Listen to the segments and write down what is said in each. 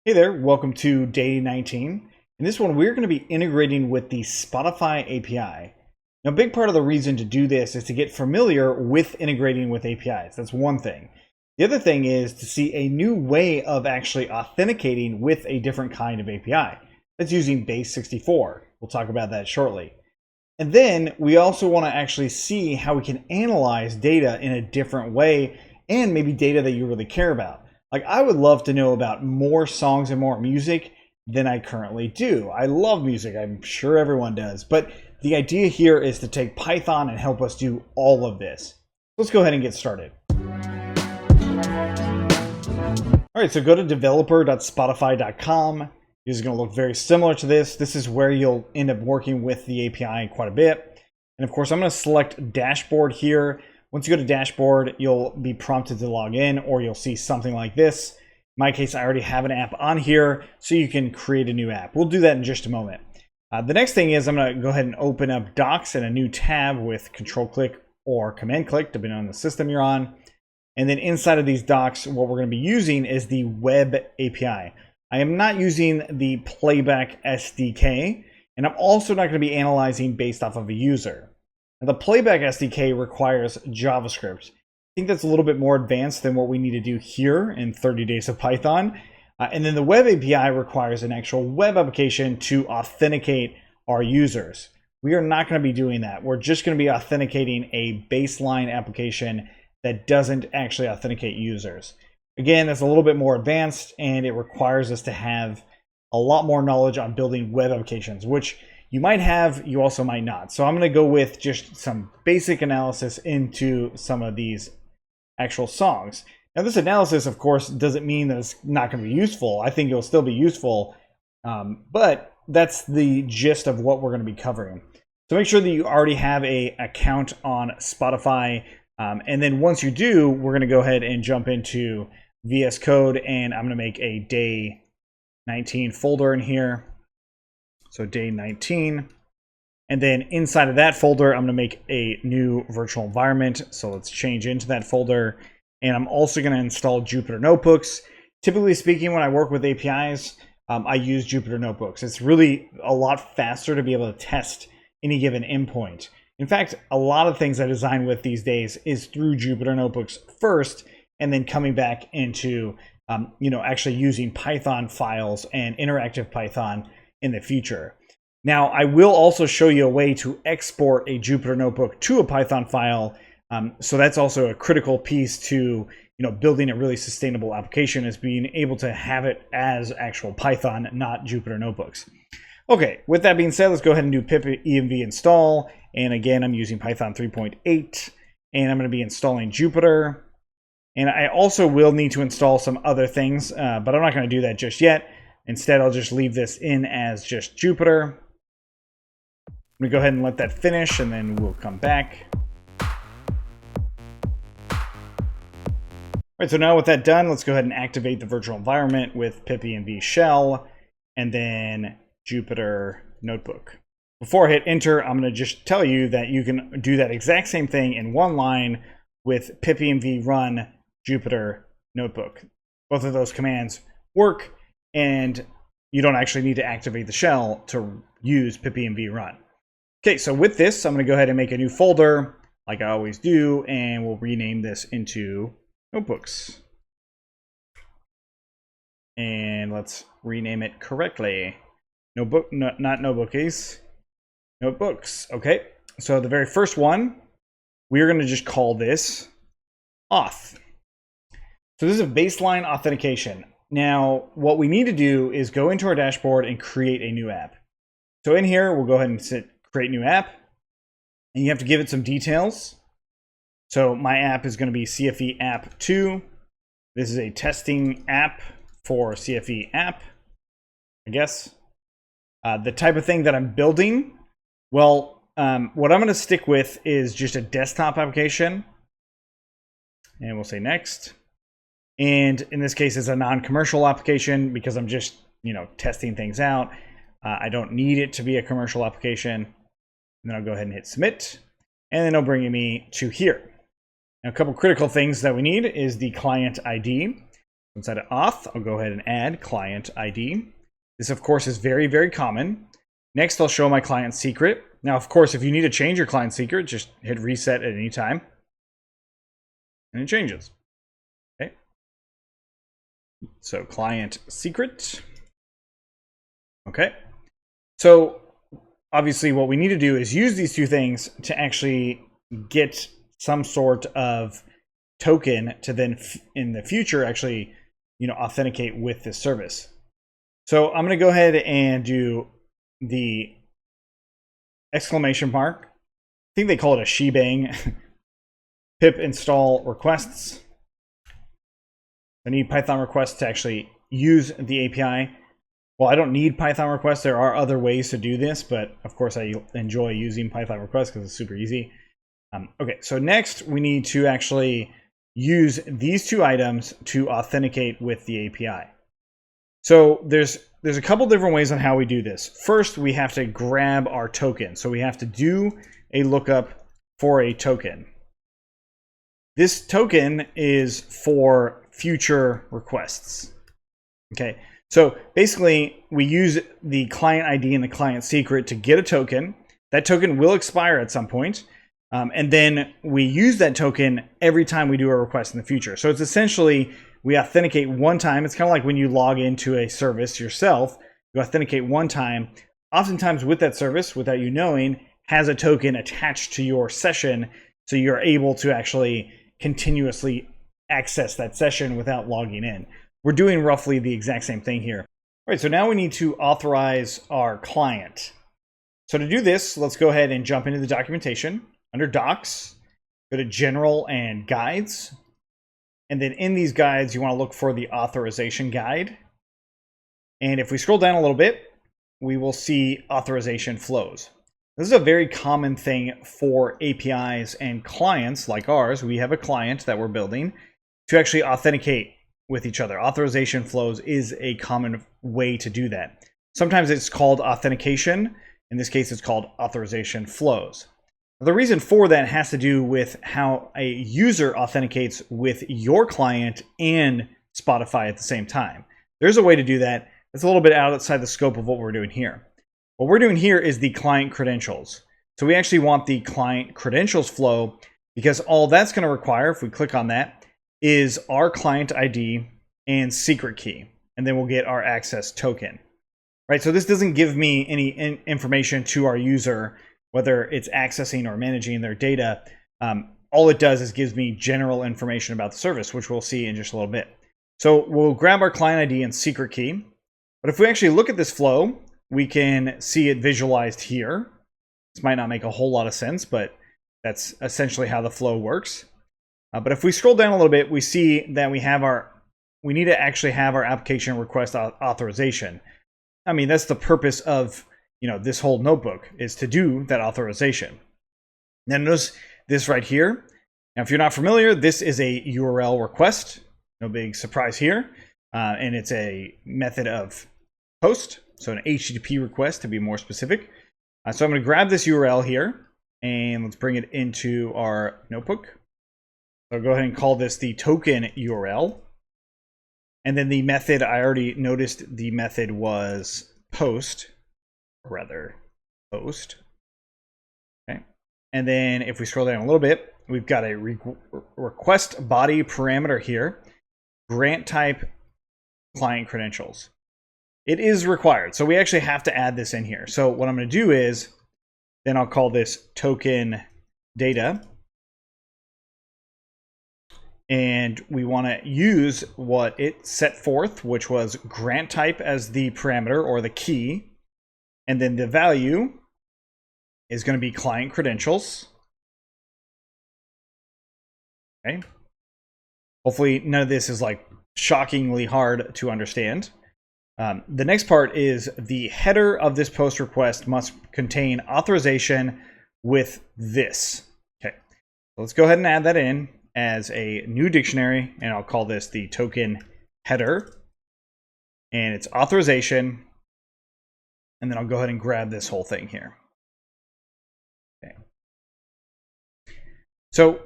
Hey there, welcome to day 19. In this one, we're going to be integrating with the Spotify API. Now, a big part of the reason to do this is to get familiar with integrating with APIs. That's one thing. The other thing is to see a new way of actually authenticating with a different kind of API. That's using Base64. We'll talk about that shortly. And then we also want to actually see how we can analyze data in a different way and maybe data that you really care about. Like, I would love to know about more songs and more music than I currently do. I love music. I'm sure everyone does. But the idea here is to take Python and help us do all of this. Let's go ahead and get started. All right, so go to developer.spotify.com. This is going to look very similar to this. This is where you'll end up working with the API quite a bit. And of course, I'm going to select Dashboard here. Once you go to Dashboard, you'll be prompted to log in, or you'll see something like this. In my case, I already have an app on here, so you can create a new app. We'll do that in just a moment. The next thing is I'm going to go ahead and open up Docs in a new tab with Control-click or Command-click, depending on the system you're on. And then inside of these docs, what we're going to be using is the Web API. I am not using the Playback SDK, and I'm also not going to be analyzing based off of a user. Now, the Playback SDK requires JavaScript. I think that's a little bit more advanced than what we need to do here in 30 Days of Python. And then the Web API requires an actual web application to authenticate our users. We are not going to be doing that. We're just going to be authenticating a baseline application that doesn't actually authenticate users. Again, it's a little bit more advanced, and it requires us to have a lot more knowledge on building web applications, which you might have, you also might not. So I'm going to go with just some basic analysis into some of these actual songs. Now, this analysis, of course, doesn't mean that it's not going to be useful. I think it'll still be useful, but that's the gist of what we're going to be covering. So make sure that you already have an account on Spotify. And then once you do, we're going to go ahead and jump into VS Code, and I'm going to make a day 19 folder in here. So day 19. And then inside of that folder, I'm going to make a new virtual environment. So let's change into that folder. And I'm also going to install Jupyter Notebooks. Typically speaking, when I work with APIs, I use Jupyter Notebooks. It's really a lot faster to be able to test any given endpoint. In fact, a lot of things I design with these days is through Jupyter Notebooks first, and then coming back into actually using Python files and interactive Python in the future. Now, I will also show you a way to export a Jupyter Notebook to a Python file. So that's also a critical piece to building a really sustainable application, is being able to have it as actual Python, not Jupyter Notebooks. Okay, with that being said, let's go ahead and do pip env install. And again, I'm using Python 3.8, and I'm going to be installing Jupyter. And I also will need to install some other things, but I'm not going to do that just yet. Instead, I'll just leave this in as just Jupyter. I'm going to go ahead and let that finish, and then we'll come back. All right, so now with that done, let's go ahead and activate the virtual environment with pip env shell, and then Jupyter Notebook. Before I hit enter, I'm going to just tell you that you can do that exact same thing in one line with pip env run Jupyter Notebook. Both of those commands work, and you don't actually need to activate the shell to use pip env run. Okay, so with this, I'm going to go ahead and make a new folder like I always do, and we'll rename this into Notebooks. And let's rename it correctly. Notebook, not Notebookies. Notebooks. Okay, so the very first one, we're going to just call this auth. So this is a baseline authentication. Now, what we need to do is go into our dashboard and create a new app. So in here, we'll go ahead and create new app, and you have to give it some details. So my app is going to be CFE app 2. This is a testing app for CFE app, I guess. The type of thing that I'm building, well, what I'm going to stick with is just a desktop application. And we'll say next. And in this case, it's a non-commercial application because I'm just, testing things out. I don't need it to be a commercial application. And then I'll go ahead and hit submit. And then it'll bring me to here. Now, a couple critical things that we need is the client ID. Inside of auth, I'll go ahead and add client ID. This, of course, is very, very common. Next, I'll show my client secret. Now, of course, if you need to change your client secret, just hit reset at any time, and it changes. Okay. So client secret. Okay. So obviously, what we need to do is use these two things to actually get some sort of token to then, in the future, actually, authenticate with this service. So I'm going to go ahead and do the exclamation mark. I think they call it a shebang. Pip install requests. I need Python requests to actually use the API. Well, I don't need Python requests. There are other ways to do this, but of course I enjoy using Python requests because it's super easy. Okay, so next we need to actually use these two items to authenticate with the API. So there's a couple different ways on how we do this. First, we have to grab our token. So we have to do a lookup for a token. This token is for future requests. Okay, so basically we use the client ID and the client secret to get a token. That token will expire at some point. And then we use that token every time we do a request in the future. So it's essentially, we authenticate one time. It's kind of like when you log into a service yourself, you authenticate one time. Oftentimes with that service, without you knowing, has a token attached to your session. So you're able to actually continuously access that session without logging in. We're doing roughly the exact same thing here. All right, so now we need to authorize our client. So to do this, let's go ahead and jump into the documentation. Under Docs, go to General and Guides. And then in these guides, you want to look for the authorization guide. And if we scroll down a little bit, we will see authorization flows. This is a very common thing for APIs and clients like ours. We have a client that we're building to actually authenticate with each other. Authorization flows is a common way to do that. Sometimes it's called authentication. In this case, it's called authorization flows. The reason for that has to do with how a user authenticates with your client and Spotify at the same time. There's a way to do that. It's a little bit outside the scope of what we're doing here. What we're doing here is the client credentials. So we actually want the client credentials flow because all that's going to require, if we click on that, is our client ID and secret key. And then we'll get our access token. Right? So this doesn't give me any information to our user, whether it's accessing or managing their data. All it does is gives me general information about the service, which we'll see in just a little bit. So we'll grab our client ID and secret key. But if we actually look at this flow, we can see it visualized here. This might not make a whole lot of sense, but that's essentially how the flow works. But if we scroll down a little bit, we see that we need to actually have our application request authorization. I mean, that's the purpose of this whole notebook, is to do that authorization. Now notice this right here. Now, if you're not familiar, this is a URL request. No big surprise here. And it's a method of post. So an HTTP request to be more specific. So I'm going to grab this URL here and let's bring it into our notebook. So I'll go ahead and call this the token URL. And then the method, I already noticed the method was post. Post. Okay. And then if we scroll down a little bit, we've got a request body parameter here. Grant type client credentials. It is required. So we actually have to add this in here. So what I'm going to do is, then I'll call this token data. And we want to use what it set forth, which was grant type as the parameter or the key. And then the value is going to be client credentials. Okay. Hopefully none of this is like shockingly hard to understand. The next part is the header of this post request must contain authorization with this. Okay. So let's go ahead and add that in as a new dictionary, and I'll call this the token header. And it's authorization. And then I'll go ahead and grab this whole thing here. Okay. So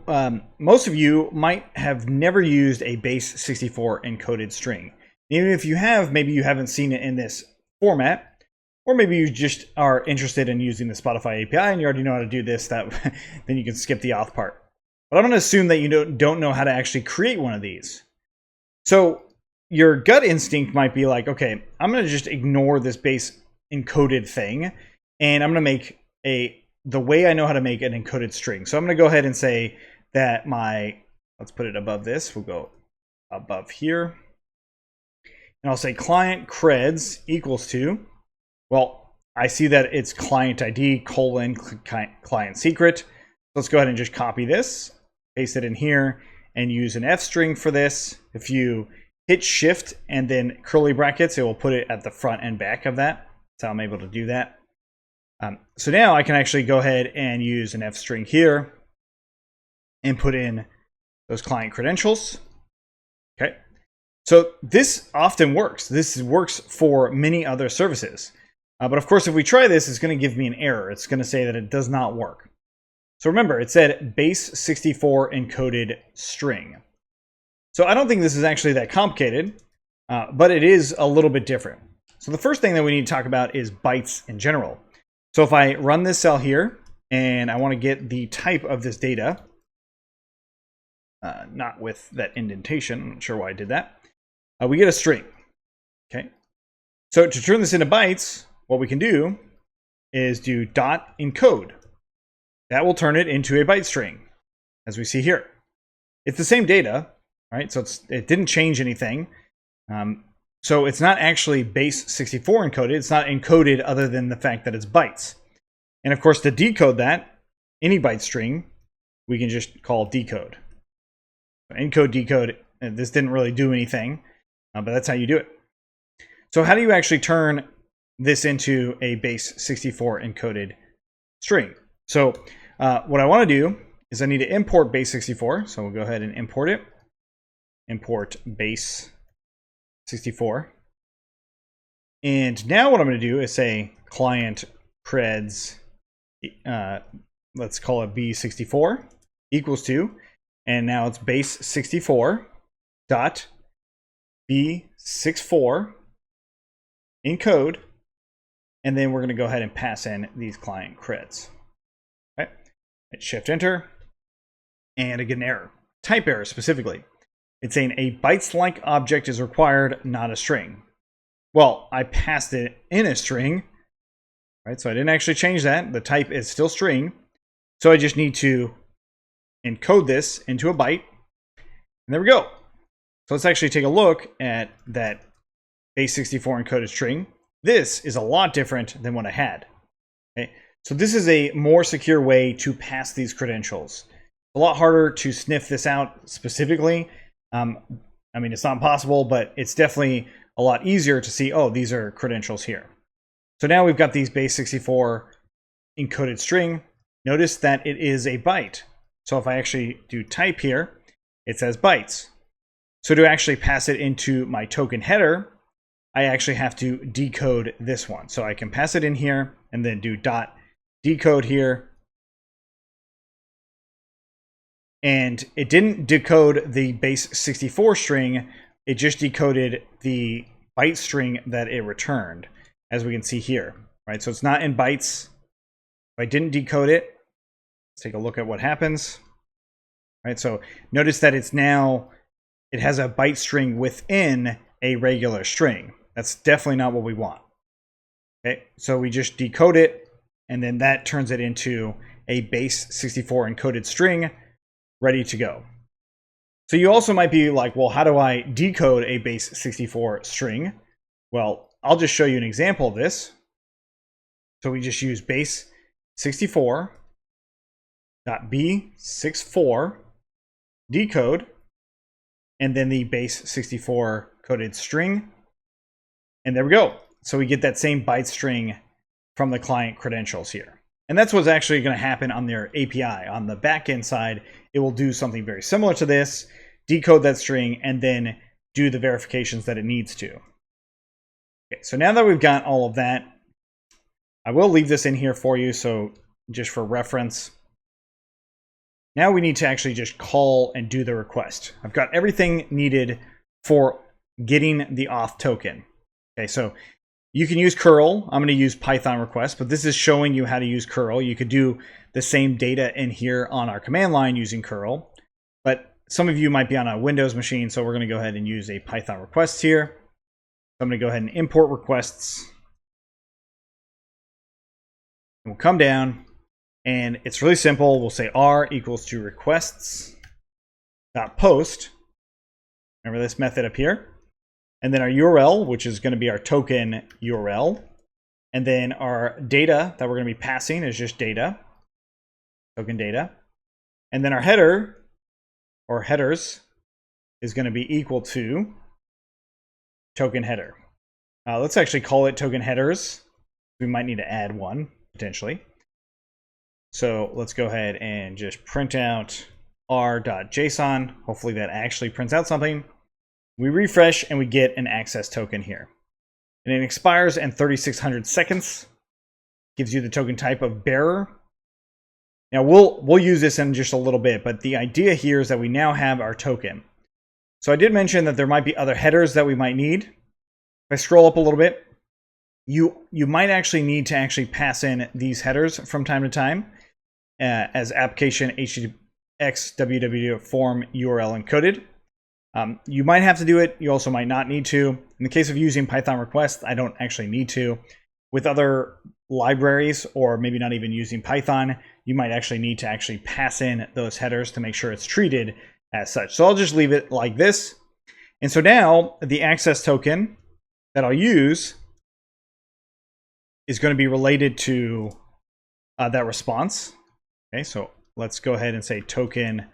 most of you might have never used a Base64 encoded string. Even if you have, maybe you haven't seen it in this format, or maybe you just are interested in using the Spotify API and you already know how to do this, that then you can skip the auth part. But I'm going to assume that you don't know how to actually create one of these. So your gut instinct might be like, okay, I'm going to just ignore this base encoded thing, and I'm going to make the way I know how to make an encoded string. So I'm going to go ahead and say that let's put it above this. We'll go above here. And I'll say client creds equals to, well, I see that it's client ID : client secret. Let's go ahead and just copy this, paste it in here, and use an F string for this. If you hit shift and then curly brackets, it will put it at the front and back of that. That's how I'm able to do that. So now I can actually go ahead and use an F string here and put in those client credentials. Okay. So this often works. This works for many other services. But of course, if we try this, it's going to give me an error. It's going to say that it does not work. So remember, it said Base64 encoded string. So I don't think this is actually that complicated, but it is a little bit different. So the first thing that we need to talk about is bytes in general. So if I run this cell here and I want to get the type of this data, not with that indentation, I'm not sure why I did that, we get a string. Okay. So to turn this into bytes, what we can do is do .encode. That will turn it into a byte string, as we see here. It's the same data, right? So it didn't change anything. So it's not actually Base64 encoded. It's not encoded other than the fact that it's bytes. And of course, to decode that, any byte string, we can just call decode. Encode, decode, this didn't really do anything, but that's how you do it. So how do you actually turn this into a Base64 encoded string? So what I want to do is I need to import Base64. So we'll go ahead and import it. Import Base64. And now what I'm going to do is say client creds, let's call it B64 equals to, and now it's Base64 dot B64 encode, and then we're going to go ahead and pass in these client creds. Okay, hit Shift Enter, and I get an error, type error specifically. It's saying a bytes-like object is required, not a string. Well, I passed it in a string, right? So I didn't actually change that. The type is still string. So I just need to encode this into a byte. And there we go. So let's actually take a look at that Base64 encoded string. This is a lot different than what I had. Okay? So this is a more secure way to pass these credentials. A lot harder to sniff this out specifically. I mean, it's not impossible, but it's definitely a lot easier to see, oh, these are credentials here. So now we've got these Base64 encoded string. Notice that it is a byte. So if I actually do type here, it says bytes. So to actually pass it into my token header, I actually have to decode this one. So I can pass it in here and then do .decode here. And it didn't decode the Base64 string, it just decoded the byte string that it returned, as we can see here, right? So it's not in bytes. If I didn't decode it, let's take a look at what happens. Right, so notice that it has a byte string within a regular string. That's definitely not what we want. Okay, so we just decode it, and then that turns it into a Base64 encoded string ready to go. So you also might be like, well, how do I decode a Base64 string? Well, I'll just show you an example of this. So we just use Base64.B64 decode, and then the Base64 coded string. And there we go. So we get that same byte string from the client credentials here. And that's what's actually going to happen on their API. On the backend side, it will do something very similar to this, decode that string, and then do the verifications that it needs to. Okay, so now that we've got all of that, I will leave this in here for you, so just for reference. Now we need to actually just call and do the request. I've got everything needed for getting the auth token. Okay, so you can use curl. I'm going to use Python request, but this is showing you how to use curl. You could do the same data in here on our command line using curl, but some of you might be on a Windows machine, so we're going to go ahead and use a Python request here. I'm going to go ahead and import requests. We'll come down, and it's really simple. We'll say r equals to requests.post. Remember this method up here. And then our URL, which is going to be our token URL. And then our data that we're going to be passing is just data, token data. And then our header, or headers, is going to be equal to token header. Let's actually call it token headers. We might need to add one, potentially. So let's go ahead and just print out r.json. Hopefully that actually prints out something. We refresh and we get an access token here. And it expires in 3600 seconds. Gives you the token type of bearer. Now we'll use this in just a little bit, but the idea here is that we now have our token. So I did mention that there might be other headers that we might need. If I scroll up a little bit, you might actually need to actually pass in these headers from time to time as application HTTPS www form URL encoded. You might have to do it. You also might not need to. In the case of using Python request, I don't actually need to. With other libraries, or maybe not even using Python, you might actually need to actually pass in those headers to make sure it's treated as such. So I'll just leave it like this. And so now the access token that I'll use is going to be related to that response. Okay, so let's go ahead and say token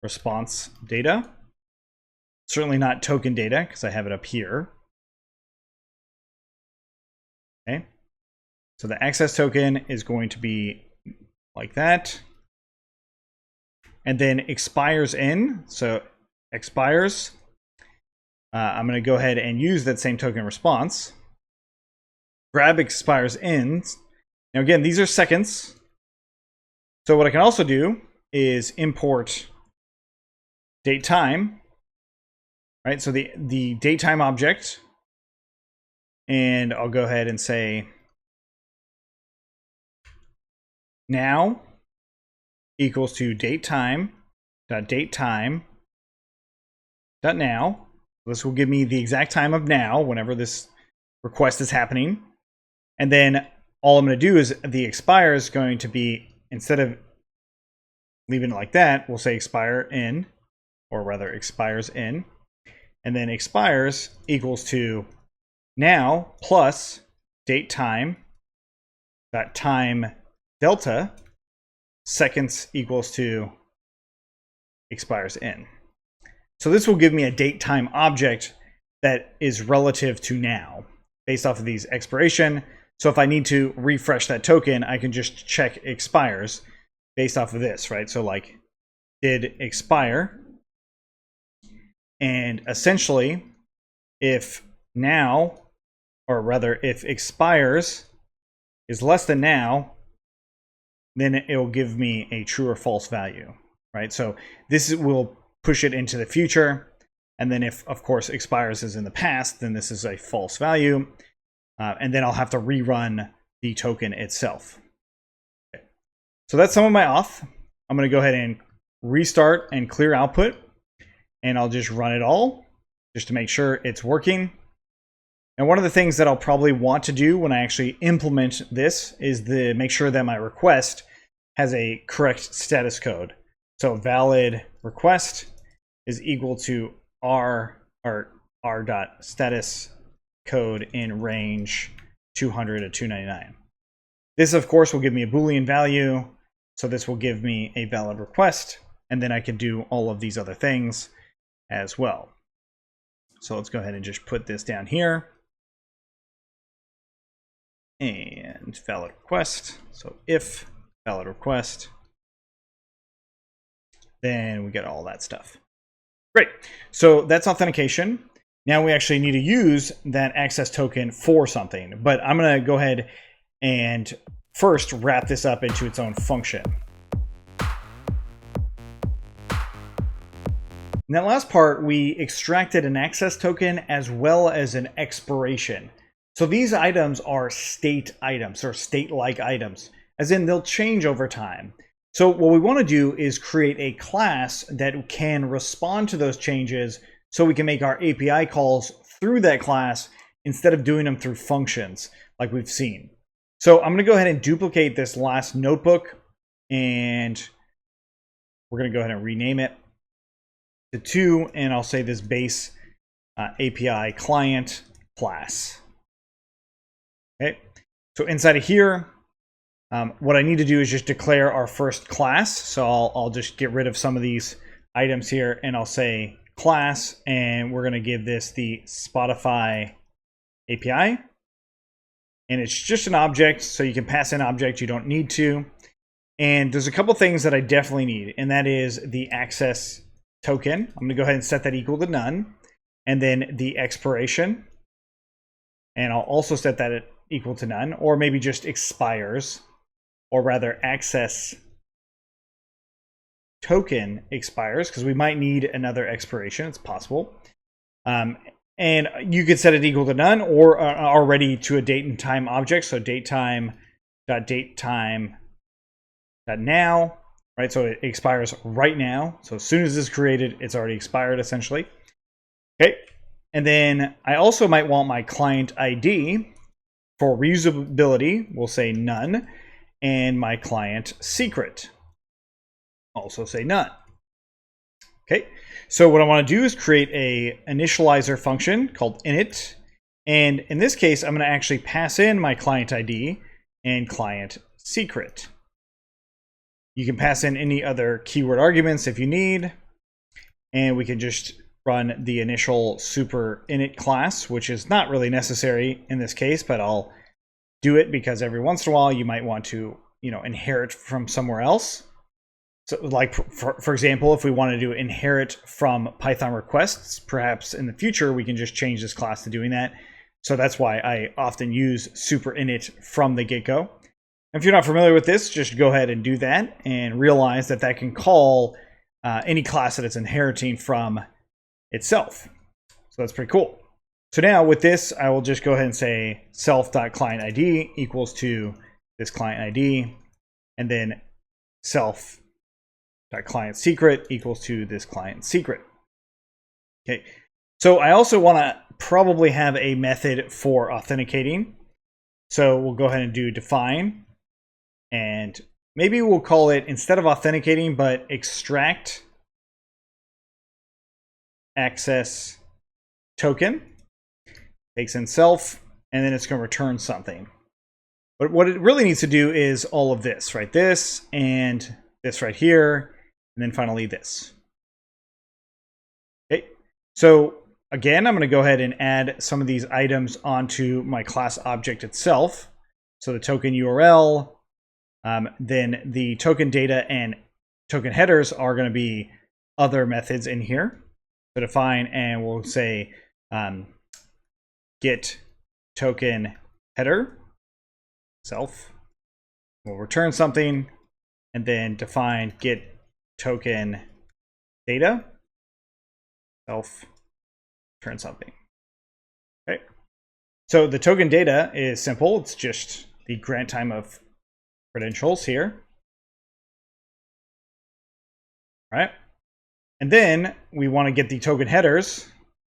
response data. Certainly not token data because I have it up here. Okay, so the access token is going to be like that. And then expires in, so expires. I'm going to go ahead and use that same token response. Grab expires in. Now again, these are seconds. So what I can also do is import date time. Right, so the datetime object, and I'll go ahead and say now equals to datetime.datetime.now. This will give me the exact time of now whenever this request is happening. And then all I'm going to do is the expire is going to be, instead of leaving it like that, we'll say expire in, or rather expires in. And then expires equals to now plus date time dot time delta seconds equals to expires in. So this will give me a date time object that is relative to now based off of these expiration. So if I need to refresh that token, I can just check expires based off of this, right? So like did expire. And essentially, if now, or rather if expires is less than now, then it will give me a true or false value, right? So this will push it into the future. And then if, of course, expires is in the past, then this is a false value. And then I'll have to rerun the token itself. Okay. So that's some of my auth. I'm going to go ahead and restart and clear output. And I'll just run it all just to make sure it's working. And one of the things that I'll probably want to do when I actually implement this is to make sure that my request has a correct status code. So valid request is equal to r.status code in range 200 to 299. This, of course, will give me a Boolean value. So this will give me a valid request. And then I can do all of these other things as well. So let's go ahead and just put this down here. And valid request. So if valid request, then we get all that stuff. Great. So that's authentication. Now we actually need to use that access token for something. But I'm going to go ahead and first wrap this up into its own function. In that last part, we extracted an access token as well as an expiration. So these items are state items or state-like items, as in they'll change over time. So what we want to do is create a class that can respond to those changes so we can make our API calls through that class instead of doing them through functions like we've seen. So I'm going to go ahead and duplicate this last notebook, and we're going to go ahead and rename it to 2, and I'll say this base API client class. Okay, so inside of here, what I need to do is just declare our first class. So I'll just get rid of some of these items here, and I'll say class, and we're going to give this the Spotify API. And it's just an object, so you can pass in object, you don't need to. And there's a couple things that I definitely need, and that is the access token. I'm going to go ahead and set that equal to none. And then the expiration. And I'll also set that equal to none, or maybe just expires, or rather access token expires, because we might need another expiration. It's possible. And you could set it equal to none or already to a date and time object. So datetime.datetime.now, right? So it expires right now. So as soon as this is created, it's already expired essentially. Okay. And then I also might want my client ID for reusability. We'll say none. And my client secret, also say none. Okay, so what I want to do is create a initializer function called init. And in this case, I'm going to actually pass in my client ID and client secret. You can pass in any other keyword arguments if you need. And we can just run the initial super init class, which is not really necessary in this case, but I'll do it because every once in a while you might want to, inherit from somewhere else. So like, for example, if we wanted to inherit from Python requests, perhaps in the future, we can just change this class to doing that. So that's why I often use super init from the get-go. If you're not familiar with this, just go ahead and do that and realize that that can call any class that it's inheriting from itself. So that's pretty cool. So now with this, I will just go ahead and say self.clientID equals to this client ID, and then self.client secret equals to this client secret. Okay, so I also want to probably have a method for authenticating. So we'll go ahead and do define, and maybe we'll call it, instead of authenticating, but extract access token. Takes in self, and then it's going to return something. But what it really needs to do is all of this, right? This and this right here, and then finally this. Okay, so again, I'm going to go ahead and add some of these items onto my class object itself. So the token URL, then the token data and token headers are going to be other methods in here. So define, and we'll say get token header self. We'll return something, and then define get token data self, return something. Okay. So the token data is simple. It's just the grant time of credentials here. All right. And then we want to get the token headers.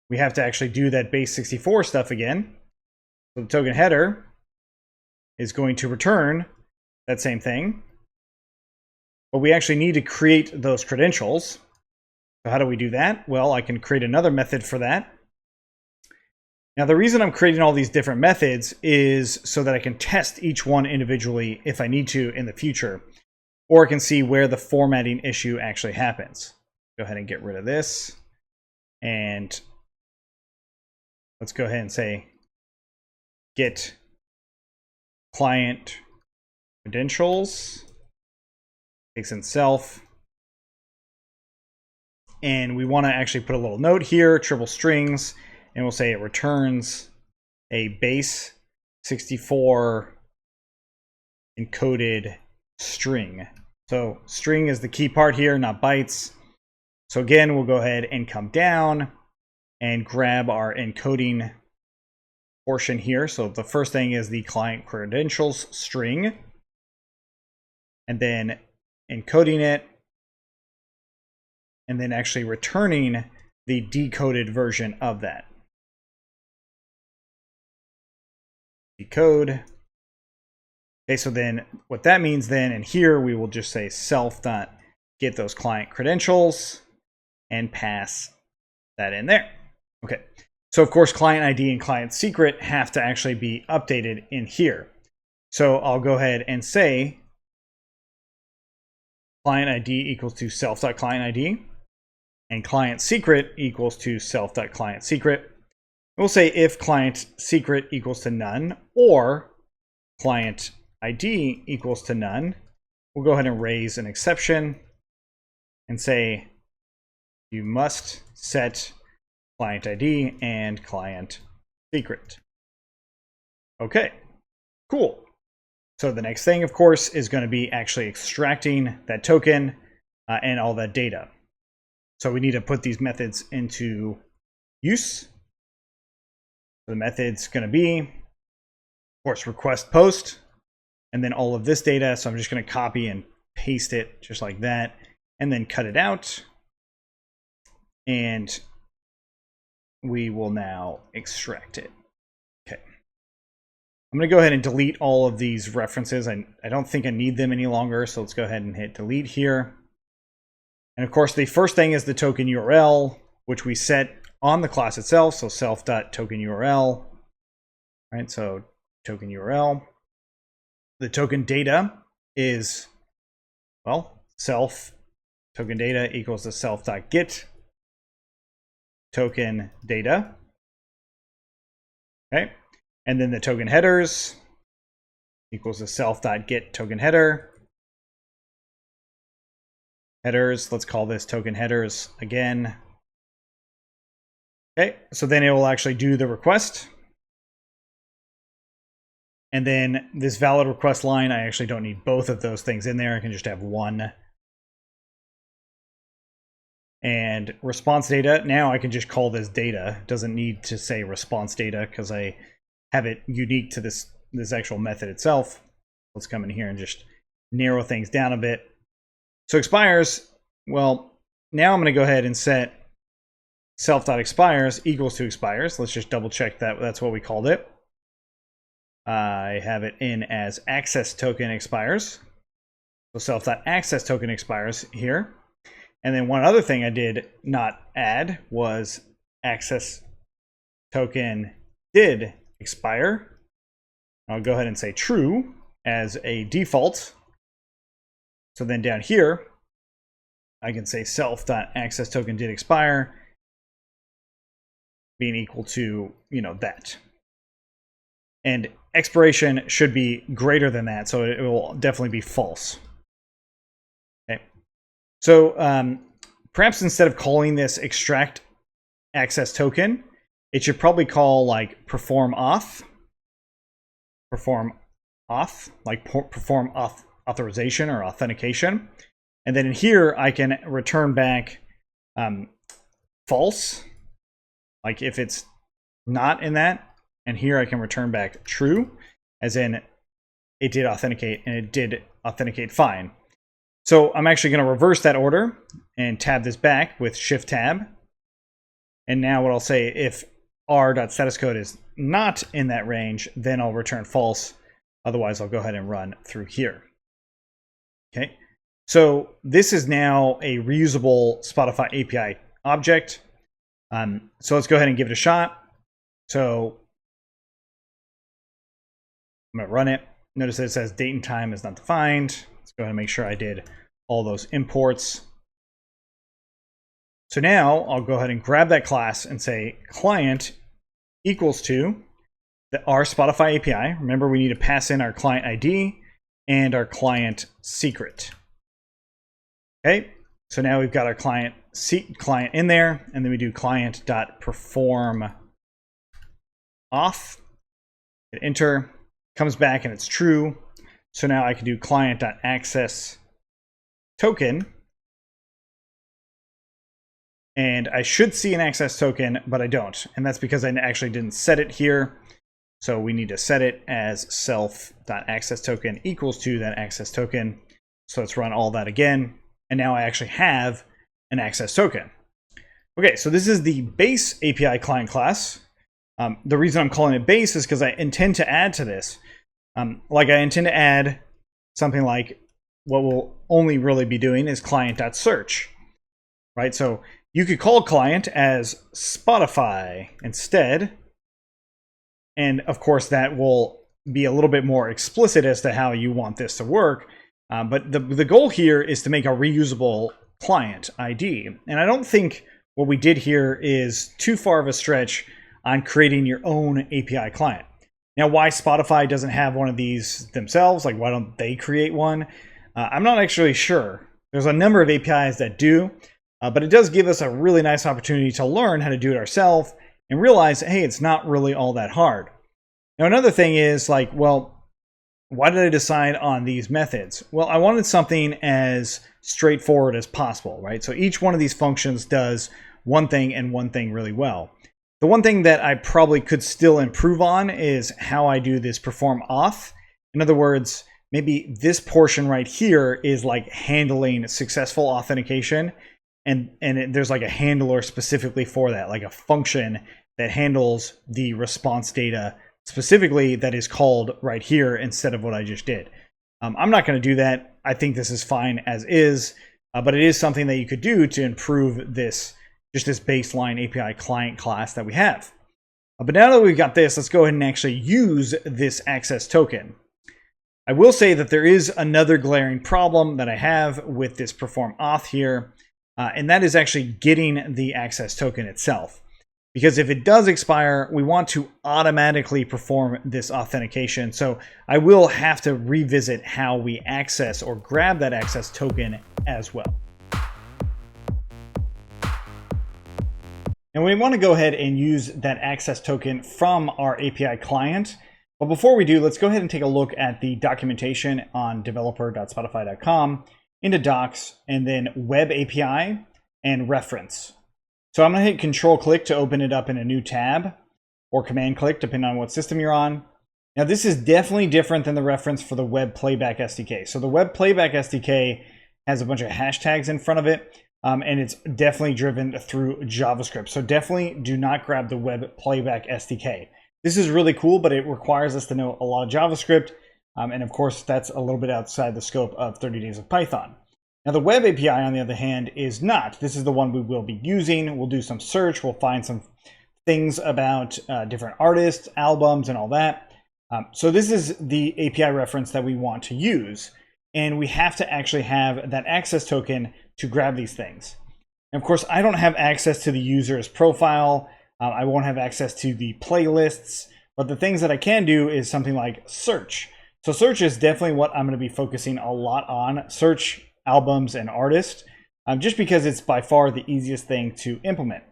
We have to actually do that Base64 stuff again. So the token header is going to return that same thing. But we actually need to create those credentials. So how do we do that? Well, I can create another method for that. Now, the reason I'm creating all these different methods is so that I can test each one individually if I need to in the future, or I can see where the formatting issue actually happens. Go ahead and get rid of this. And let's go ahead and say get client credentials, takes in self. And we want to actually put a little note here, triple strings, and we'll say it returns a Base64 encoded string. So string is the key part here, not bytes. So again, we'll go ahead and come down and grab our encoding portion here. So the first thing is the client credentials string, and then encoding it, and then actually returning the decoded version of that. Decode. Okay, so then what that means then, and here we will just say self.get those client credentials and pass that in there. Okay, so of course client ID and client secret have to actually be updated in here. So I'll go ahead and say client ID equals to self.client ID and client secret equals to self.client secret. We'll say if client secret equals to none or client ID equals to none. We'll go ahead and raise an exception and say you must set client ID and client secret. Okay, cool. So the next thing, of course, is going to be actually extracting that token and all that data. So we need to put these methods into use. The method's going to be, of course, request post, and then all of this data. So I'm just going to copy and paste it just like that, and then cut it out. And we will now extract it. Okay. I'm going to go ahead and delete all of these references. I don't think I need them any longer. So let's go ahead and hit delete here. And of course, the first thing is the token URL, which we set on the class itself. So self.token URL, right? So token URL. The token data is, well, self token data equals to self.get token data. Okay. And then the token headers equals to self.get token header. Headers, let's call this token headers again. Okay, so then it will actually do the request. And then this valid request line, I actually don't need both of those things in there. I can just have one. And response data, now I can just call this data. It doesn't need to say response data because I have it unique to this actual method itself. Let's come in here and just narrow things down a bit. So expires, well, now I'm going to go ahead and set self.expires equals to expires. Let's just double check that that's what we called it. I have it in as AccessToken expires. So self.AccessToken expires here. And then one other thing I did not add was AccessToken did expire. I'll go ahead and say true as a default. So then down here, I can say self.AccessToken did expire being equal to, that. And expiration should be greater than that, so it will definitely be false. Okay. So perhaps instead of calling this extract access token, it should probably call like perform auth, authorization or authentication. And then in here, I can return back false, like if it's not in that. And here I can return back true, as in it did authenticate and it did authenticate fine. So I'm actually going to reverse that order and tab this back with Shift Tab. And now what I'll say, if r.statuscode is not in that range, then I'll return false. Otherwise, I'll go ahead and run through here. Okay. So this is now a reusable Spotify API object. So let's go ahead and give it a shot. So I'm going to run it. Notice that it says date and time is not defined. Let's go ahead and make sure I did all those imports. So now I'll go ahead and grab that class and say client equals to our Spotify API. Remember, we need to pass in our client ID and our client secret. Okay, so now we've got our client in there, and then we do client.perform auth. Hit enter, comes back and it's true. So now I can do client.access token and I should see an access token, but I don't. And that's because I actually didn't set it here. So we need to set it as self.accessToken equals to that access token. So let's run all that again. And now I actually have an access token. Okay, so this is the base API client class. The reason I'm calling it base is because I intend to add to this. Like I intend to add something like what we'll only really be doing is client.search, right? So you could call client as Spotify instead. And of course, that will be a little bit more explicit as to how you want this to work. But the goal here is to make a reusable client ID. And I don't think what we did here is too far of a stretch on creating your own API client. Now, why Spotify doesn't have one of these themselves, like why don't they create one? I'm not actually sure. There's a number of APIs that do, but it does give us a really nice opportunity to learn how to do it ourselves and realize, hey, it's not really all that hard. Now, another thing is like, well, why did I decide on these methods? Well, I wanted something as straightforward as possible, right? So each one of these functions does one thing and one thing really well. The one thing that I probably could still improve on is how I do this perform auth. In other words, maybe this portion right here is like handling successful authentication. And there's like a handler specifically for that, like a function that handles the response data specifically that is called right here instead of what I just did. I'm not going to do that. I think this is fine as is, but it is something that you could do to improve this, just this baseline API client class that we have. But now that we've got this, let's go ahead and actually use this access token. I will say that there is another glaring problem that I have with this perform auth here, and that is actually getting the access token itself. Because if it does expire, we want to automatically perform this authentication. So I will have to revisit how we access or grab that access token as well. And we want to go ahead and use that access token from our API client. But before we do, let's go ahead and take a look at the documentation on developer.spotify.com, into docs, and then web API and reference. So I'm going to hit control click to open it up in a new tab, or command click depending on what system you're on. Now this is definitely different than the reference for the web playback SDK. So the web playback SDK has a bunch of hashtags in front of it, and it's definitely driven through JavaScript. So definitely do not grab the web playback SDK. This is really cool, but it requires us to know a lot of JavaScript. And of course, that's a little bit outside the scope of 30 Days of Python. Now the web API, on the other hand, is not. This is the one we will be using. We'll do some search. We'll find some things about different artists, albums, and all that. So this is the API reference that we want to use. And we have to actually have that access token to grab these things. And of course, I don't have access to the user's profile. I won't have access to the playlists. But the things that I can do is something like search. So search is definitely what I'm going to be focusing a lot on. Search albums and artists, just because it's by far the easiest thing to implement.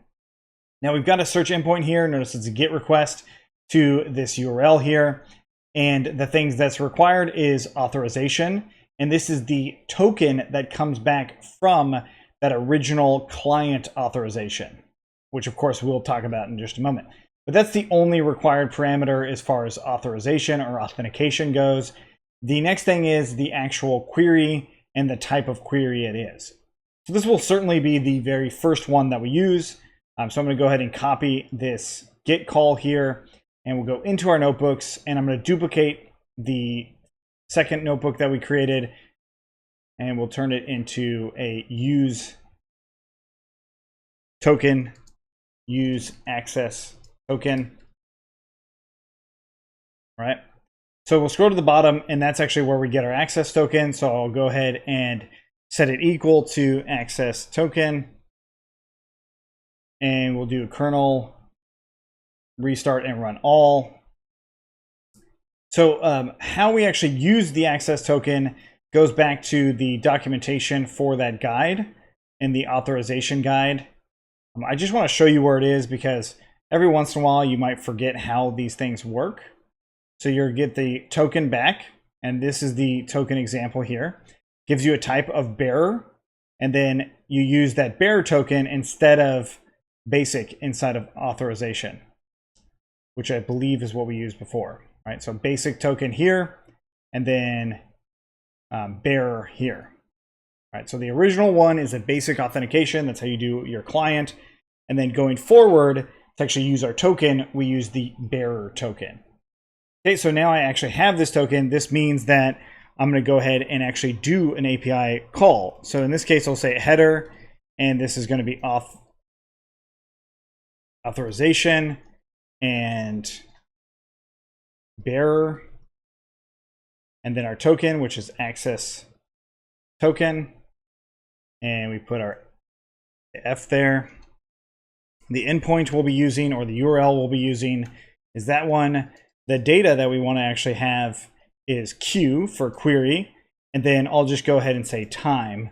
Now we've got a search endpoint here. Notice it's a GET request to this URL here. And the things that's required is authorization. And this is the token that comes back from that original client authorization, which of course we'll talk about in just a moment. But that's the only required parameter as far as authorization or authentication goes. The next thing is the actual query and the type of query it is. So this will certainly be the very first one that we use. So I'm going to go ahead and copy this GET call here, and we'll go into our notebooks, and I'm going to duplicate the second notebook that we created, and we'll turn it into a use token, use access token. All right. So we'll scroll to the bottom, and that's actually where we get our access token. So I'll go ahead and set it equal to access token. And we'll do a kernel restart and run all. So how we actually use the access token goes back to the documentation for that guide and the authorization guide. I just want to show you where it is because every once in a while you might forget how these things work. So you'll get the token back, and this is the token example here. Gives you a type of bearer, and then you use that bearer token instead of basic inside of authorization, which I believe is what we used before, right? So basic token here, and then bearer here. Right, so the original one is a basic authentication. That's how you do your client. And then going forward, to actually use our token, we use the bearer token. Okay, so now I actually have this token. This means that I'm going to go ahead and actually do an API call. So in this case, I'll say header, and this is going to be authorization and bearer, and then our token, which is AccessToken. And we put our F there. The endpoint we'll be using, or the URL we'll be using, is that one. The data that we want to actually have is Q for query. And then I'll just go ahead and say time,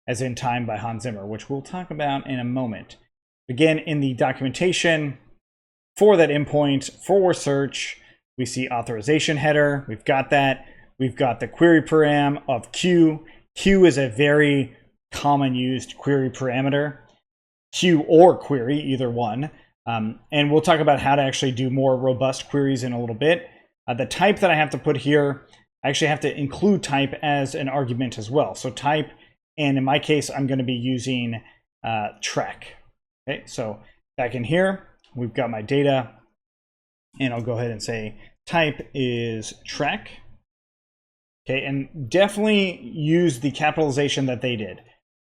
as in Time by Hans Zimmer, which we'll talk about in a moment. Again, in the documentation for that endpoint, for search, we see authorization header. We've got that. We've got the query param of Q. Q is a very common used query parameter, Q or query, either one. And we'll talk about how to actually do more robust queries in a little bit. The type that I have to put here, I actually have to include type as an argument as well. So type, and in my case, I'm going to be using track. Okay, so back in here, we've got my data, and I'll go ahead and say type is track. Okay, and definitely use the capitalization that they did.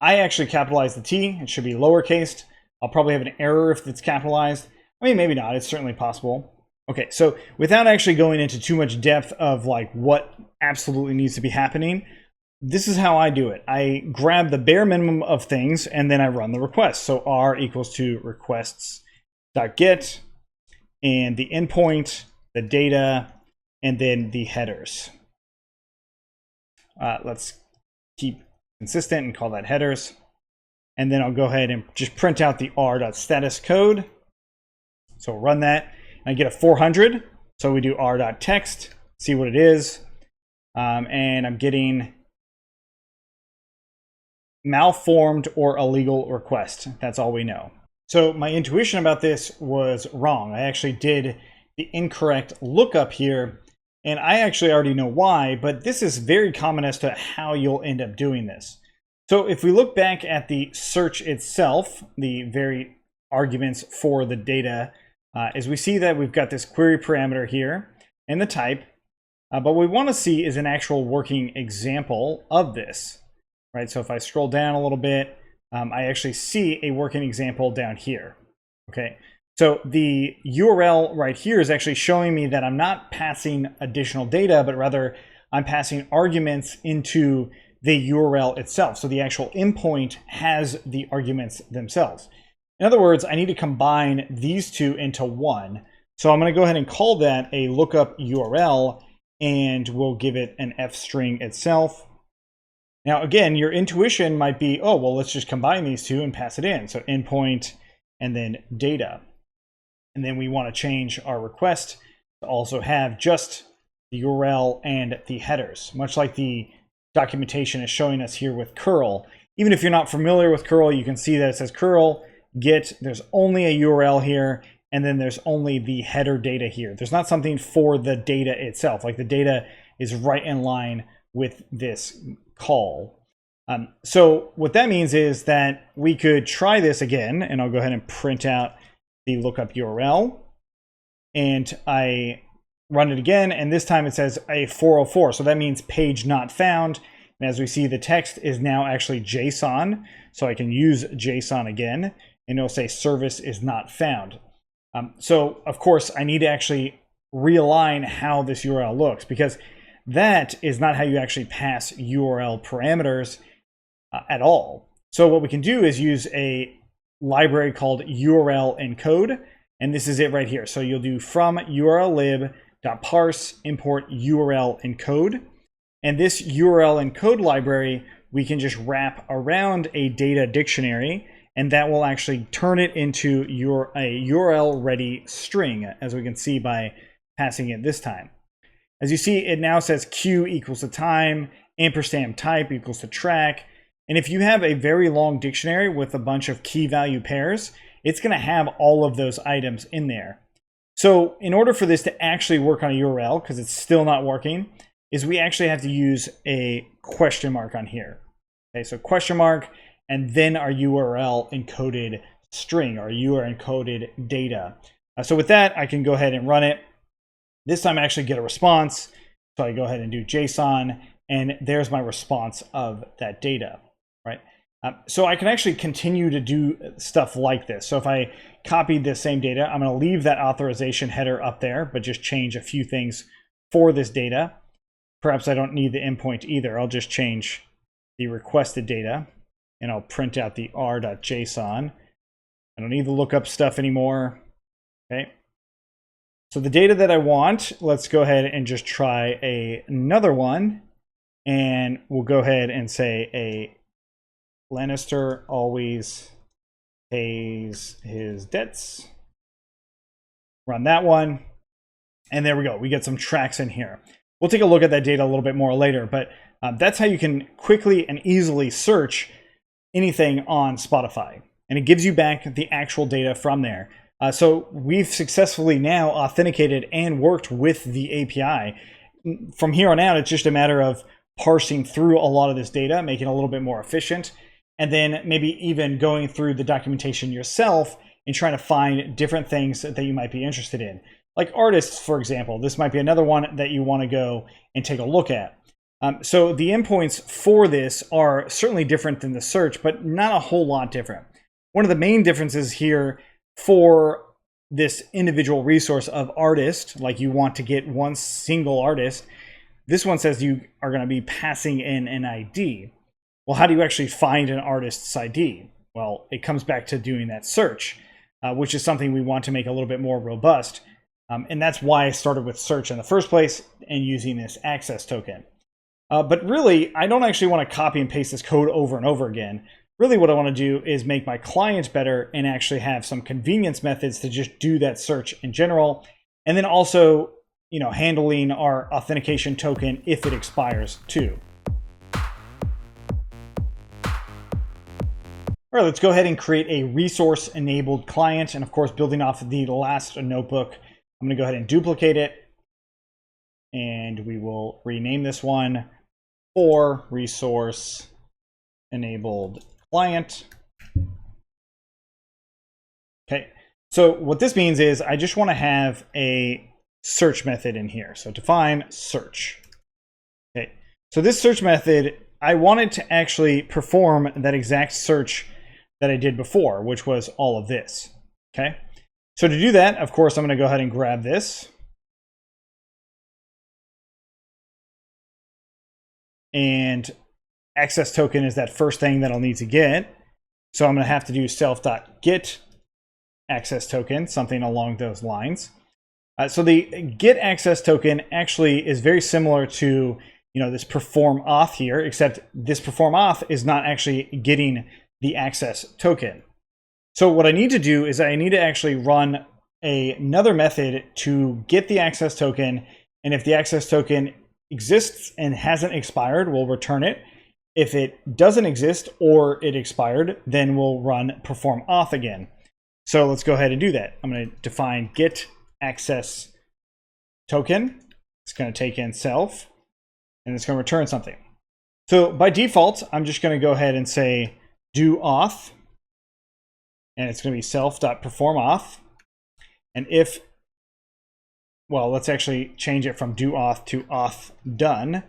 I actually capitalized the T. It should be lowercase. I'll probably have an error if it's capitalized. I mean, maybe not. It's certainly possible. Okay, so without actually going into too much depth of like what absolutely needs to be happening, this is how I do it. I grab the bare minimum of things and then I run the request. So R equals to requests.get, and the endpoint, the data, and then the headers. Let's keep consistent and call that headers. And then I'll go ahead and just print out the r.status code. So we'll run that. I get a 400. So we do r.text, see what it is. And I'm getting malformed or illegal request. That's all we know. So my intuition about this was wrong. I actually did the incorrect lookup here. And I actually already know why, but this is very common as to how you'll end up doing this. So if we look back at the search itself, the very arguments for the data, as we see that we've got this query parameter here and the type, but what we want to see is an actual working example of this, right? So if I scroll down a little bit, I actually see a working example down here, okay? So the URL right here is actually showing me that I'm not passing additional data, but rather I'm passing arguments into the URL itself. So the actual endpoint has the arguments themselves. In other words, I need to combine these two into one. So I'm going to go ahead and call that a lookup URL, and we'll give it an F string itself. Now, again, your intuition might be, oh, well, let's just combine these two and pass it in. So endpoint and then data. And then we want to change our request to also have just the URL and the headers, much like the documentation is showing us here with curl. Even if you're not familiar with curl, you can see that it says curl get, there's only a URL here, and then there's only the header data here. There's not something for the data itself, like the data is right in line with this call. So what that means is that we could try this again, and I'll go ahead and print out the lookup URL, and I run it again, and this time it says a 404, so that means page not found. And as we see, the text is now actually JSON, so I can use JSON again, and it'll say service is not found. So of course I need to actually realign how this URL looks, because that is not how you actually pass URL parameters at all. So what we can do is use a library called URL encode, and this is it right here. So you'll do from urllib.parse import URL encode, and this URL encode library we can just wrap around a data dictionary, and that will actually turn it into a URL ready string, as we can see by passing it this time. As you see, it now says Q equals to time, ampersand type equals to track, And if you have a very long dictionary with a bunch of key value pairs, it's going to have all of those items in there. So in order for this to actually work on a URL, because it's still not working, is we actually have to use a question mark on here. Okay, so question mark, and then our URL encoded string, or URL encoded data. So with that, I can go ahead and run it. This time I actually get a response. So I go ahead and do JSON, and there's my response of that data, right? So I can actually continue to do stuff like this. So if I copied this same data, I'm going to leave that authorization header up there, but just change a few things for this data. Perhaps I don't need the endpoint either. I'll just change the requested data, and I'll print out the r.json. I don't need the lookup stuff anymore. Okay. So the data that I want, let's go ahead and just try another one. And we'll go ahead and say a Lannister always pays his debts. Run that one. And there we go. We get some tracks in here. We'll take a look at that data a little bit more later, but that's how you can quickly and easily search anything on Spotify. And it gives you back the actual data from there. So we've successfully now authenticated and worked with the API. From here on out, it's just a matter of parsing through a lot of this data, making it a little bit more efficient, and then maybe even going through the documentation yourself and trying to find different things that you might be interested in. Like artists, for example, this might be another one that you want to go and take a look at. So the endpoints for this are certainly different than the search, but not a whole lot different. One of the main differences here for this individual resource of artist, like you want to get one single artist, this one says you are going to be passing in an ID. Well, how do you actually find an artist's ID? Well, it comes back to doing that search, which is something we want to make a little bit more robust. And that's why I started with search in the first place and using this access token. But really, I don't actually want to copy and paste this code over and over again. Really what I want to do is make my client better and actually have some convenience methods to just do that search in general. And then also, handling our authentication token if it expires too. All right, let's go ahead and create a resource-enabled client. And of course, building off of the last notebook, I'm going to go ahead and duplicate it. And we will rename this one for resource-enabled client. Okay, so what this means is I just want to have a search method in here. So define search. Okay, so this search method, I wanted to actually perform that exact search that I did before, which was all of this. Okay, so to do that, of course, I'm going to go ahead and grab this. And access token is that first thing that I'll need to get. So I'm going to have to do self.get access token, something along those lines. So the get access token actually is very similar to this perform auth here, except this perform auth is not actually getting the access token. So what I need to do is I need to actually run another method to get the access token, and if the access token exists and hasn't expired, we'll return it. If it doesn't exist or it expired, then we'll run perform auth again. So let's go ahead and do that. I'm going to define get access token. It's going to take in self, and it's going to return something. So by default, I'm just going to go ahead and say do auth, and it's going to be self.perform auth. And if, well, let's actually change it from do auth to auth done.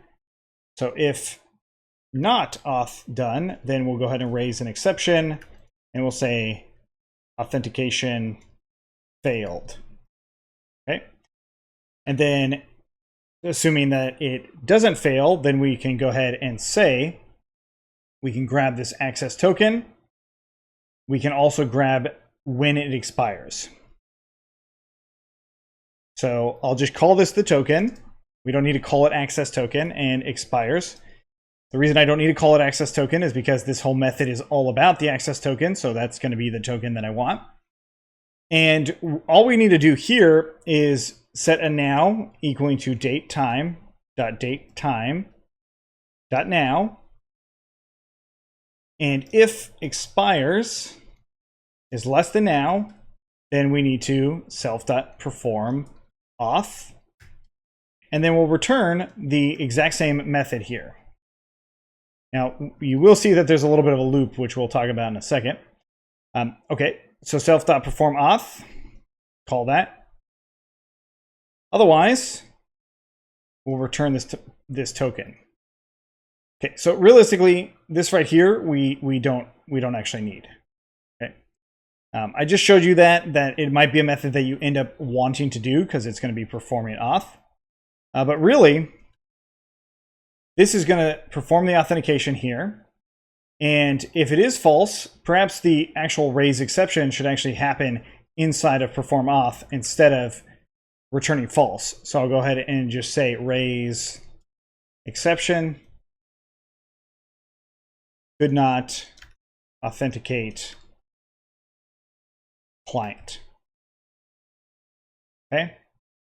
So if not auth done, then we'll go ahead and raise an exception, and we'll say authentication failed. Okay. And then assuming that it doesn't fail, then we can go ahead and say, we can grab this access token. We can also grab when it expires. So I'll just call this the token. We don't need to call it access token and expires. The reason I don't need to call it access token is because this whole method is all about the access token. So that's going to be the token that I want. And all we need to do here is set a now equaling to date time dot date time dot now. And if expires is less than now, then we need to self.perform auth. And then we'll return the exact same method here. Now, you will see that there's a little bit of a loop, which we'll talk about in a second. Okay, so self.perform auth, call that. Otherwise, we'll return this token. Okay, so realistically, this right here, we don't actually need. Okay, I just showed you that it might be a method that you end up wanting to do because it's going to be performing auth. But really, this is going to perform the authentication here. And if it is false, perhaps the actual raise exception should actually happen inside of perform auth instead of returning false. So I'll go ahead and just say raise exception could not authenticate client. Okay,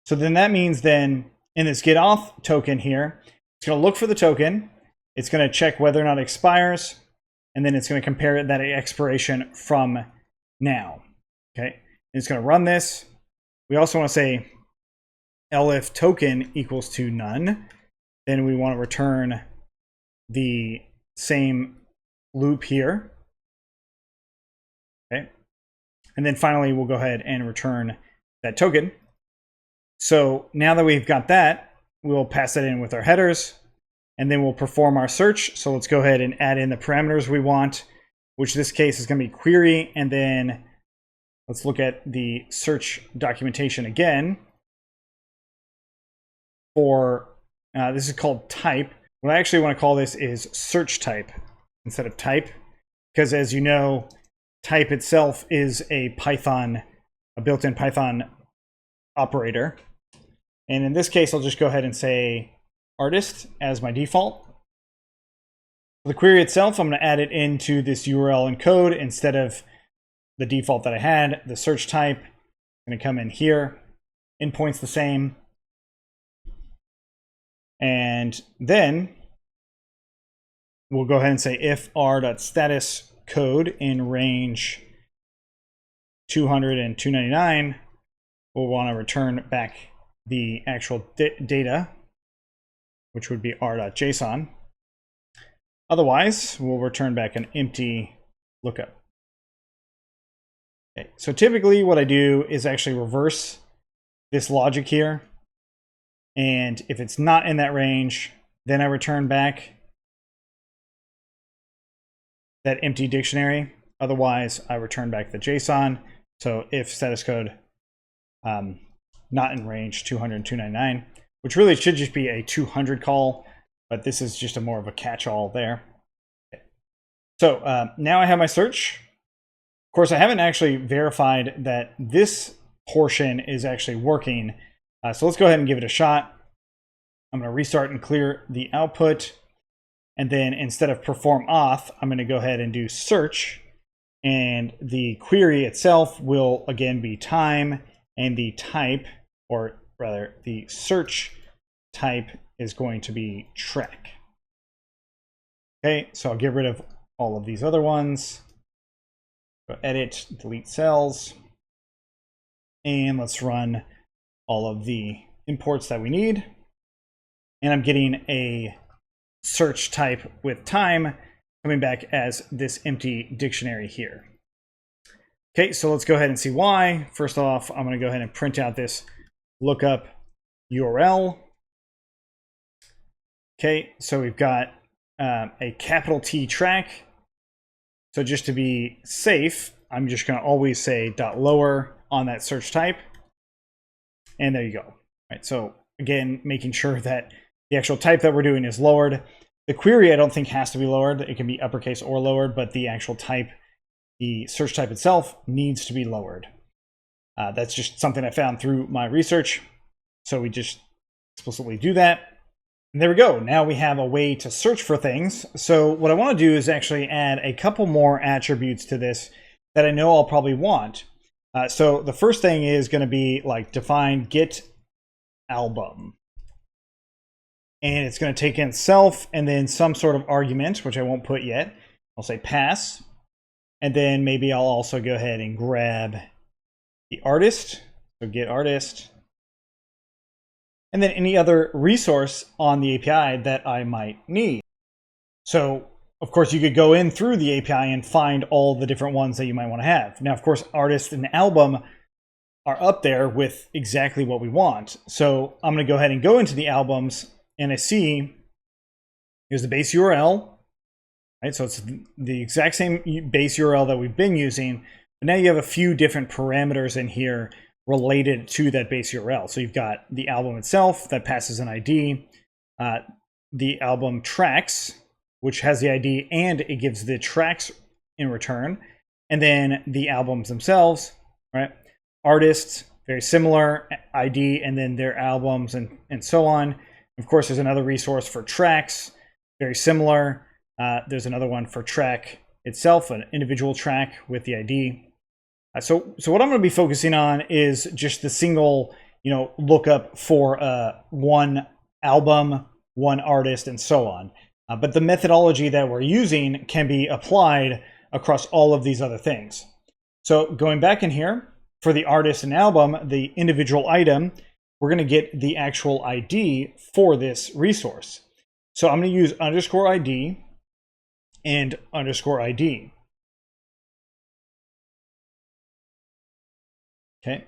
so then that means then in this get auth token here, it's going to look for the token, it's going to check whether or not it expires, and then it's going to compare that expiration from now. Okay, and it's going to run this. We also want to say elif token equals to none. Then we want to return the same loop here. Okay, and then finally we'll go ahead and return that token. So now that we've got that, we'll pass that in with our headers, and then we'll perform our search. So let's go ahead and add in the parameters we want, which in this case is going to be query, and then let's look at the search documentation again. For this is called type. What I actually want to call this is search type instead of type, because as you know, type itself is a built-in Python operator. And in this case, I'll just go ahead and say artist as my default. For the query itself, I'm going to add it into this URL encode instead of the default that I had. The search type is going to come in here. Endpoint's the same. And then we'll go ahead and say if r.status code in range 200 and 299, we'll want to return back the actual data, which would be r.json. Otherwise, we'll return back an empty lookup. Okay, so typically what I do is actually reverse this logic here. And if it's not in that range, then I return back that empty dictionary. Otherwise, I return back the JSON. So if status code not in range 200 and 299, which really should just be a 200 call, but this is just a more of a catch-all there. Okay. So now I have my search. Of course, I haven't actually verified that this portion is actually working. So let's go ahead and give it a shot. I'm going to restart and clear the output. And then instead of perform auth, I'm going to go ahead and do search. And the query itself will again be time, and the type, or rather the search type, is going to be track. Okay, so I'll get rid of all of these other ones. Go edit, delete cells. And let's run all of the imports that we need. And I'm getting a search type with time coming back as this empty dictionary here. Okay, so let's go ahead and see why. First off, I'm going to go ahead and print out this lookup URL. Okay, so we've got a capital T track. So just to be safe, I'm just going to always say .lower on that search type. And there you go. All right, so again, making sure that the actual type that we're doing is lowered. The query I don't think has to be lowered. It can be uppercase or lowered, but the actual type, the search type itself, needs to be lowered. That's just something I found through my research. So we just explicitly do that. And there we go. Now we have a way to search for things. So what I want to do is actually add a couple more attributes to this that I know I'll probably want. So the first thing is going to be like define get album. And it's going to take in self and then some sort of argument, which I won't put yet. I'll say pass. And then maybe I'll also go ahead and grab the artist. So get artist. And then any other resource on the API that I might need. So, of course, you could go in through the API and find all the different ones that you might want to have. Now, of course, artist and album are up there with exactly what we want. So I'm going to go ahead and go into the albums, and I see here's the base URL, right? So it's the exact same base URL that we've been using, but now you have a few different parameters in here related to that base URL. So you've got the album itself that passes an ID, the album tracks, which has the ID and it gives the tracks in return, and then the albums themselves, right? Artists, very similar, ID, and then their albums and so on. Of course, there's another resource for tracks, very similar. There's another one for track itself, an individual track with the ID. So what I'm going to be focusing on is just the single, lookup for one album, one artist, and so on. But the methodology that we're using can be applied across all of these other things. So going back in here, for the artist and album, the individual item, we're going to get the actual ID for this resource. So I'm going to use _ID and _ID. Okay.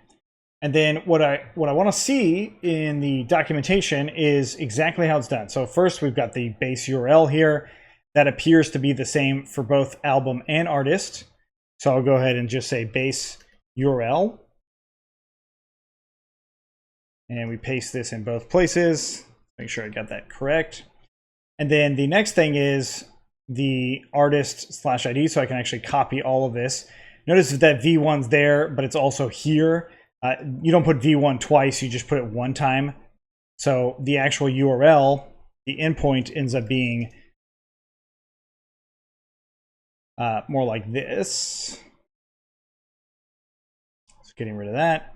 And then what I want to see in the documentation is exactly how it's done. So first we've got the base URL here that appears to be the same for both album and artist. So I'll go ahead and just say base URL. And we paste this in both places. Make sure I got that correct. And then the next thing is the artist/ID, so I can actually copy all of this. Notice that V1's there, but it's also here. You don't put V1 twice, you just put it one time. So the actual URL, the endpoint, ends up being more like this. So getting rid of that.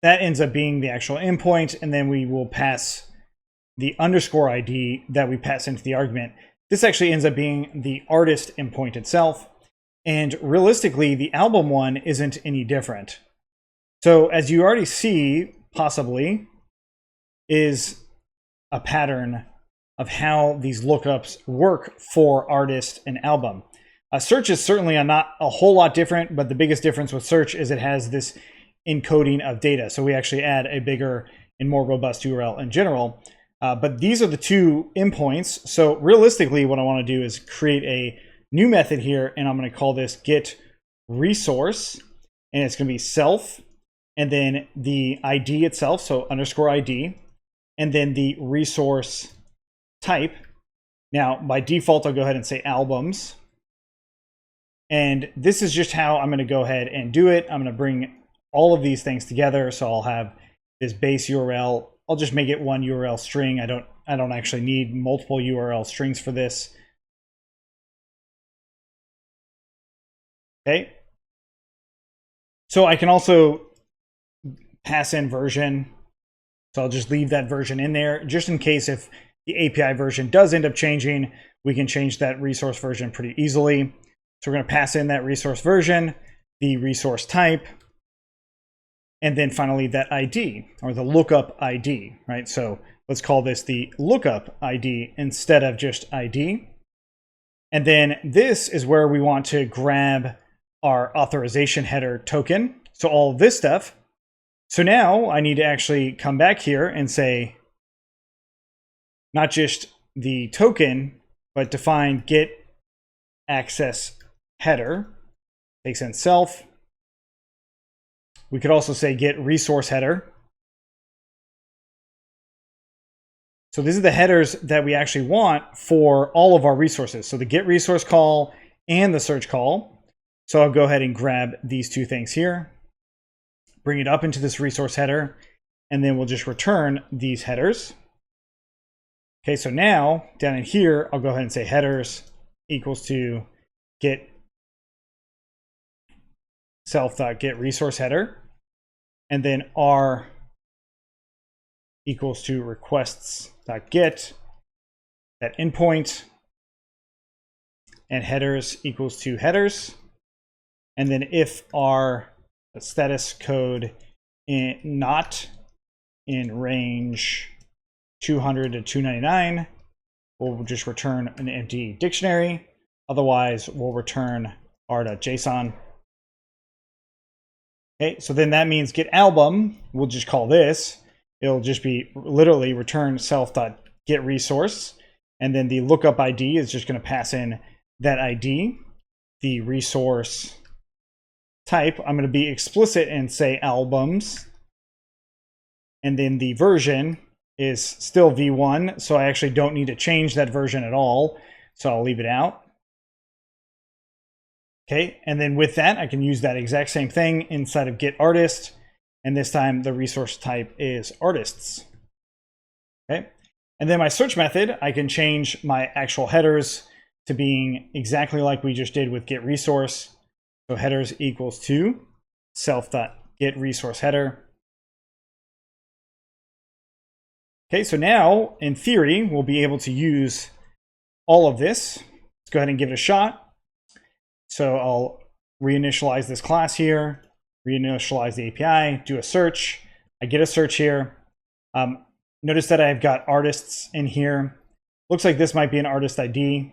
That ends up being the actual endpoint, and then we will pass the _ID that we pass into the argument. This actually ends up being the artist endpoint itself. And realistically, the album one isn't any different. So as you already see, possibly, is a pattern of how these lookups work for artist and album. Search is certainly not a whole lot different, but the biggest difference with search is it has this encoding of data. So we actually add a bigger and more robust URL in general. But these are the two endpoints. So realistically, what I want to do is create a new method here, and I'm going to call this get resource, and it's going to be self, and then the ID itself, so _ID, and then the resource type. Now, by default, I'll go ahead and say albums. And this is just how I'm going to go ahead and do it. I'm going to bring all of these things together. So I'll have this base URL. I'll just make it one URL string. I don't actually need multiple URL strings for this. Okay. So I can also pass in version. So I'll just leave that version in there just in case if the API version does end up changing, we can change that resource version pretty easily. So we're going to pass in that resource version, the resource type, and then finally that ID, or the lookup ID, right? So let's call this the lookup ID instead of just ID. And then this is where we want to grab our authorization header token. So all of this stuff. So now I need to actually come back here and say, not just the token, but define get access header, takes in self. We could also say get resource header. So these are the headers that we actually want for all of our resources. So the get resource call and the search call. So I'll go ahead and grab these two things here, bring it up into this resource header, and then we'll just return these headers. Okay, so now down in here, I'll go ahead and say headers equals to get self.get resource header, and then r equals to requests.get that endpoint, and headers equals to headers. And then if our status code not in range 200 to 299, we'll just return an empty dictionary. Otherwise, we'll return r.json. Okay, so then that means get album, we'll just call this. It'll just be literally return self.getResource. And then the lookup ID is just going to pass in that ID. The resource type, I'm going to be explicit and say albums. And then the version is still v1, so I actually don't need to change that version at all. So I'll leave it out. Okay, and then with that, I can use that exact same thing inside of get artist. And this time the resource type is artists. Okay, and then my search method, I can change my actual headers to being exactly like we just did with get resource. So headers equals to self.getResourceHeader. Okay, so now in theory, we'll be able to use all of this. Let's go ahead and give it a shot. So I'll reinitialize this class here, reinitialize the API, do a search. I get a search here. Notice that I've got artists in here. Looks like this might be an artist ID.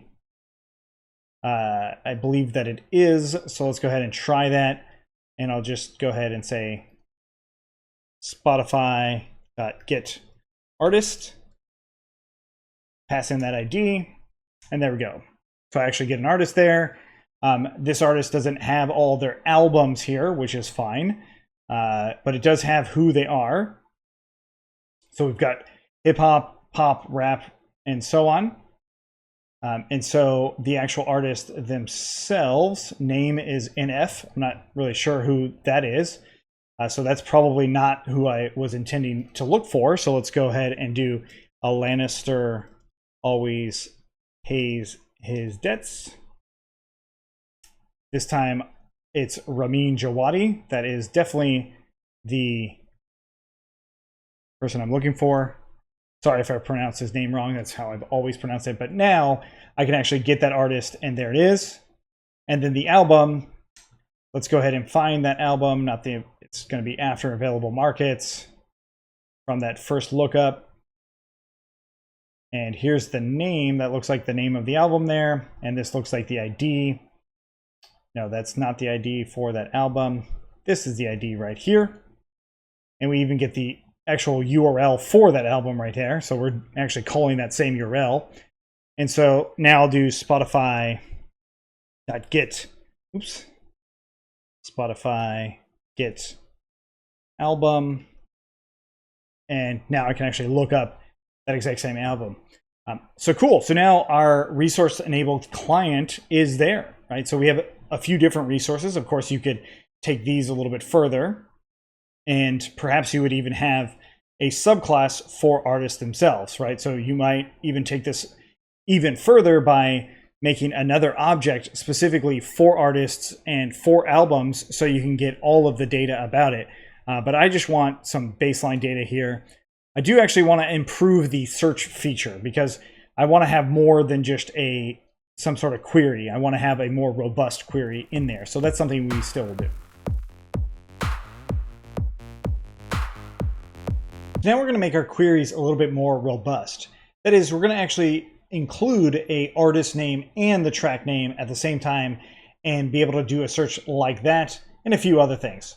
I believe that it is. So let's go ahead and try that. And I'll just go ahead and say Spotify.get artist, pass in that ID, and there we go. So I actually get an artist there. This artist doesn't have all their albums here, which is fine, but it does have who they are. So we've got hip hop, pop, rap, and so on. And so the actual artist themselves, name is NF. I'm not really sure who that is. So that's probably not who I was intending to look for. So let's go ahead and do a Lannister always pays his debts. This time it's Ramin Djawadi. That is definitely the person I'm looking for. Sorry if I pronounced his name wrong. That's how I've always pronounced it. But now I can actually get that artist, and there it is. And then the album, let's go ahead and find that album. It's going to be after available markets from that first lookup. And here's the name. That looks like the name of the album there. And this looks like the ID. No, that's not the ID for that album. This is the ID right here. And we even get the actual URL for that album right there. So we're actually calling that same URL. And so now I'll do Spotify.get, Spotify get album. And now I can actually look up that exact same album. So cool. So now our resource enabled client is there, right? So we have a few different resources. Of course, you could take these a little bit further, and perhaps you would even have a subclass for artists themselves, right? So you might even take this even further by making another object specifically for artists and for albums, so you can get all of the data about it. But I just want some baseline data here. I do actually want to improve the search feature because I want to have more than just some sort of query. I want to have a more robust query in there. So that's something we still will do. Now we're going to make our queries a little bit more robust. That is, we're going to actually include a artist name and the track name at the same time and be able to do a search like that and a few other things.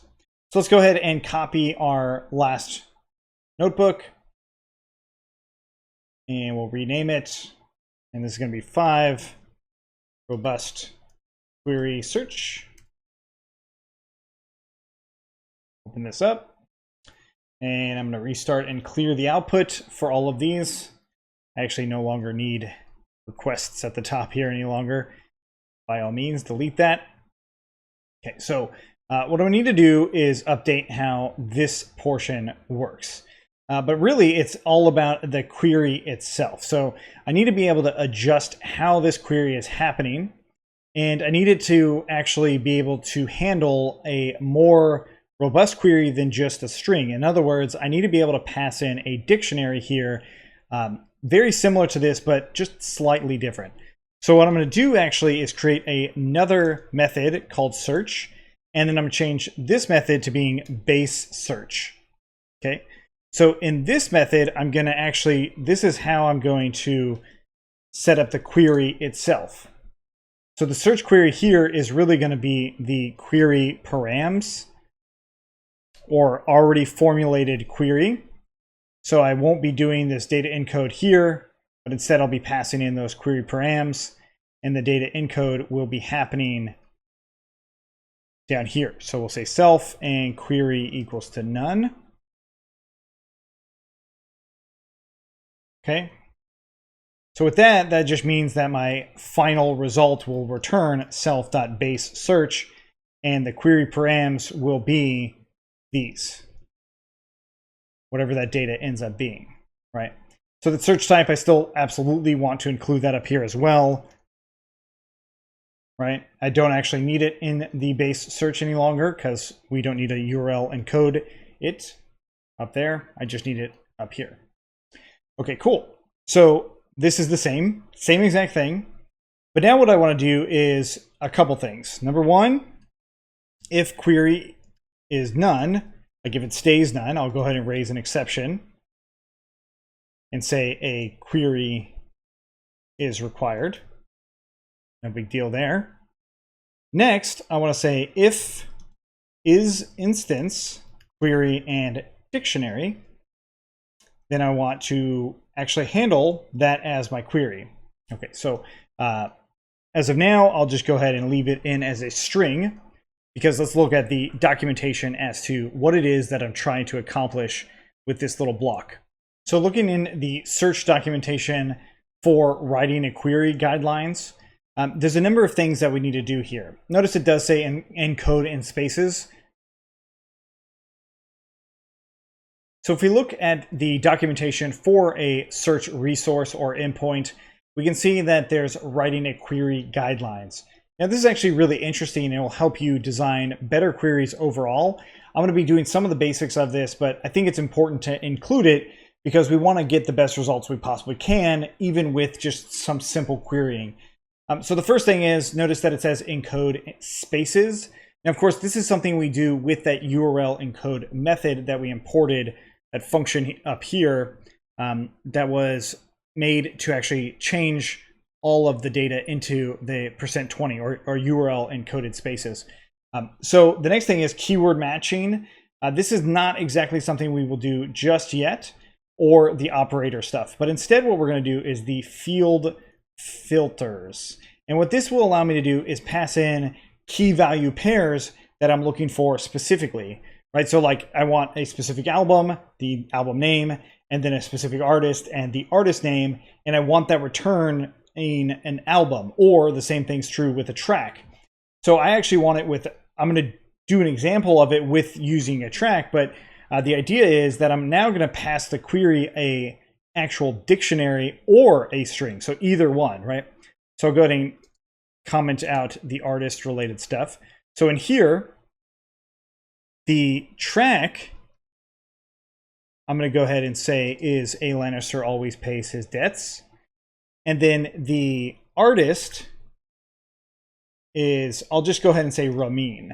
So let's go ahead and copy our last notebook and we'll rename it. And this is going to be 5 robust query search. Open this up. And I'm going to restart and clear the output for all of these. I actually no longer need requests at the top here any longer. By all means, delete that. Okay, so what I need to do is update how this portion works. But really, it's all about the query itself. So I need to be able to adjust how this query is happening. And I need it to actually be able to handle a more robust query than just a string. In other words, I need to be able to pass in a dictionary here, very similar to this, but just slightly different. So what I'm going to do actually is create another method called search, and then I'm going to change this method to being base search. Okay. So in this method, I'm going to actually, this is how I'm going to set up the query itself. So the search query here is really going to be the query params, or already formulated query. So I won't be doing this data encode here, but instead I'll be passing in those query params, and the data encode will be happening down here. So we'll say self and query equals to none. Okay. So with that, that just means that my final result will return self.baseSearch, and the query params will be these, whatever that data ends up being, right? So the search type, I still absolutely want to include that up here as well, right? I don't actually need it in the base search any longer because we don't need a URL encode it up there. I just need it up here. Okay, cool. So this is the same exact thing. But now what I want to do is a couple things. Number one, if query is none, like if it stays none, I'll go ahead and raise an exception and say a query is required. No big deal there. Next, I want to say if is instance query and dictionary, then I want to actually handle that as my query. Okay, so as of now, I'll just go ahead and leave it in as a string, because let's look at the documentation as to what it is that I'm trying to accomplish with this little block. So looking in the search documentation for writing a query guidelines, there's a number of things that we need to do here. Notice it does say encode in spaces. So if we look at the documentation for a search resource or endpoint, we can see that there's writing a query guidelines. Now this is actually really interesting, and it will help you design better queries overall. I'm going to be doing some of the basics of this, but I think it's important to include it because we want to get the best results we possibly can, even with just some simple querying. So the first thing is, notice that it says encode spaces. Now, of course, this is something we do with that URL encode method that we imported, that function up here that was made to actually change all of the data into the %20 or URL encoded spaces. So the next thing is keyword matching. This is not exactly something we will do just yet, or the operator stuff, but instead what we're going to do is the field filters. And what this will allow me to do is pass in key value pairs that I'm looking for specifically, right? So like I want a specific album, the album name, and then a specific artist and the artist name, and I want that return in an album, or the same thing's true with a track. So I actually want it with, I'm going to do an example of it with using a track, but the idea is that I'm now going to pass the query a actual dictionary or a string. So either one, right? So I'll go ahead and comment out the artist related stuff. So in here, the track, I'm going to go ahead and say is A. Lannister always pays his debts. And then the artist is, I'll just go ahead and say Ramin.